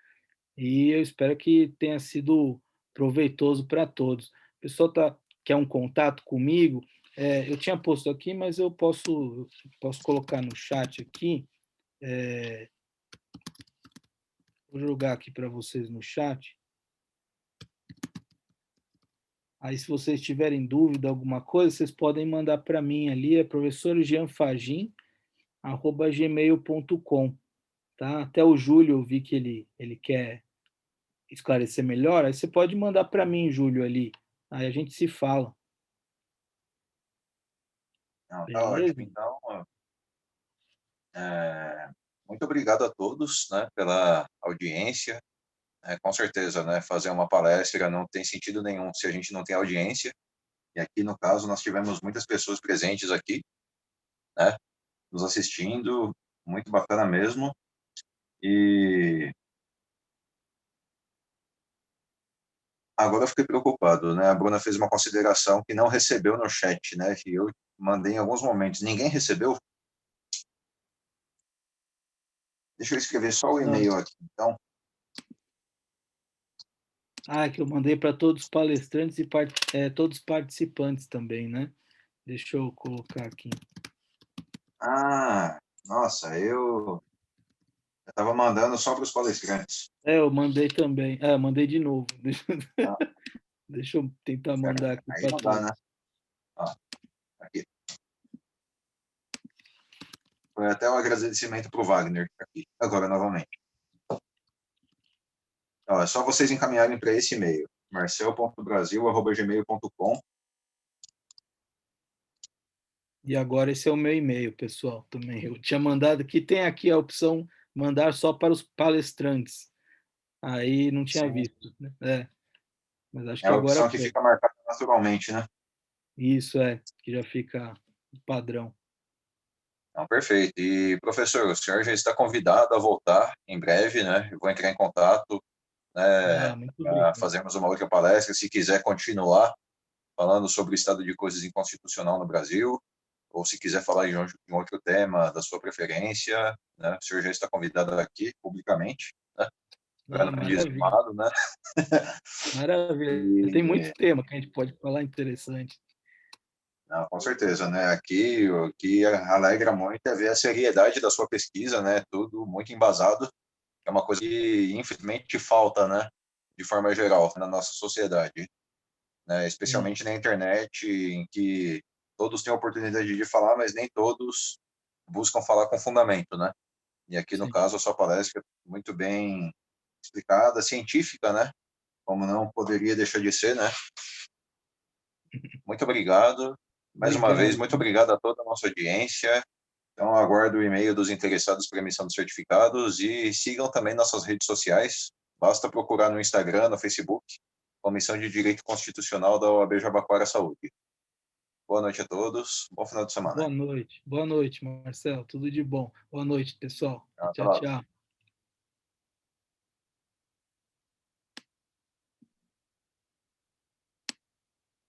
e eu espero que tenha sido proveitoso para todos. O pessoal quer um contato comigo? Eu tinha posto aqui, mas eu posso colocar no chat aqui. Vou jogar aqui para vocês no chat. Aí, se vocês tiverem dúvida, alguma coisa, vocês podem mandar para mim ali, é professorjeanfagin@gmail.com, tá? Até o Júlio, eu vi que ele quer esclarecer melhor, aí você pode mandar para mim, Júlio, ali. Aí a gente se fala, Não, tá ótimo. beleza? Então, é, muito obrigado a todos, né, pela audiência. Com certeza, né, fazer uma palestra não tem sentido nenhum se a gente não tem audiência. E aqui, no caso, nós tivemos muitas pessoas presentes aqui, né, nos assistindo, muito bacana mesmo. E agora eu fiquei preocupado, né? A Bruna fez uma consideração que não recebeu no chat, né? Que eu mandei em alguns momentos. Ninguém recebeu? Deixa eu escrever só o Não. e-mail aqui, então. Que eu mandei para todos os palestrantes e todos os participantes também, né? Deixa eu colocar aqui. Ah, nossa, eu estava mandando só para os palestrantes. Eu mandei também. Eu mandei de novo. Ah, Deixa eu tentar mandar aqui aí para não dá, todos. né? Ah, aqui. Foi até um agradecimento para o Wagner aqui, agora novamente. Então, é só vocês encaminharem para esse e-mail, marcel.brasil@gmail.com. E agora esse é o meu e-mail, pessoal, também. Eu tinha mandado aqui, tem aqui a opção mandar só para os palestrantes. Aí não tinha Sim, visto, né? É, mas acho é que a agora opção que foi. fica marcada naturalmente, né? Isso é, que já fica padrão. Então, perfeito. E, professor, o senhor já está convidado a voltar em breve, né? Eu vou entrar em contato, né, Ah, muito para obrigado. fazermos uma outra palestra. Se quiser continuar falando sobre o estado de coisas inconstitucional no Brasil, ou se quiser falar de um outro tema da sua preferência, né? O senhor já está convidado aqui publicamente, né? Para Ah, não maravilha, dizimado, né? maravilha. Tem muito E, tema que a gente pode falar interessante. não, com certeza, né? Aqui o que alegra muito é ver a seriedade da sua pesquisa, né? Tudo muito embasado. É uma coisa que infelizmente falta, né? De forma geral na nossa sociedade, né? Sim, Especialmente na internet, em que todos têm a oportunidade de falar, mas nem todos buscam falar com fundamento, né? E aqui no sim. caso a sua palestra é muito bem explicada, científica, né? Como não poderia deixar de ser, né? Muito obrigado. Mais uma vez, Obrigado. muito obrigado a toda a nossa audiência. Então, aguardo o e-mail dos interessados para emissão dos certificados e sigam também nossas redes sociais. Basta procurar no Instagram, no Facebook, Comissão de Direito Constitucional da OAB Jabaquara Saúde. Boa noite a todos. Bom final de semana. Boa noite. Boa noite, Marcelo. Tudo de bom. Boa noite, pessoal. Até Tchau, lá. tchau.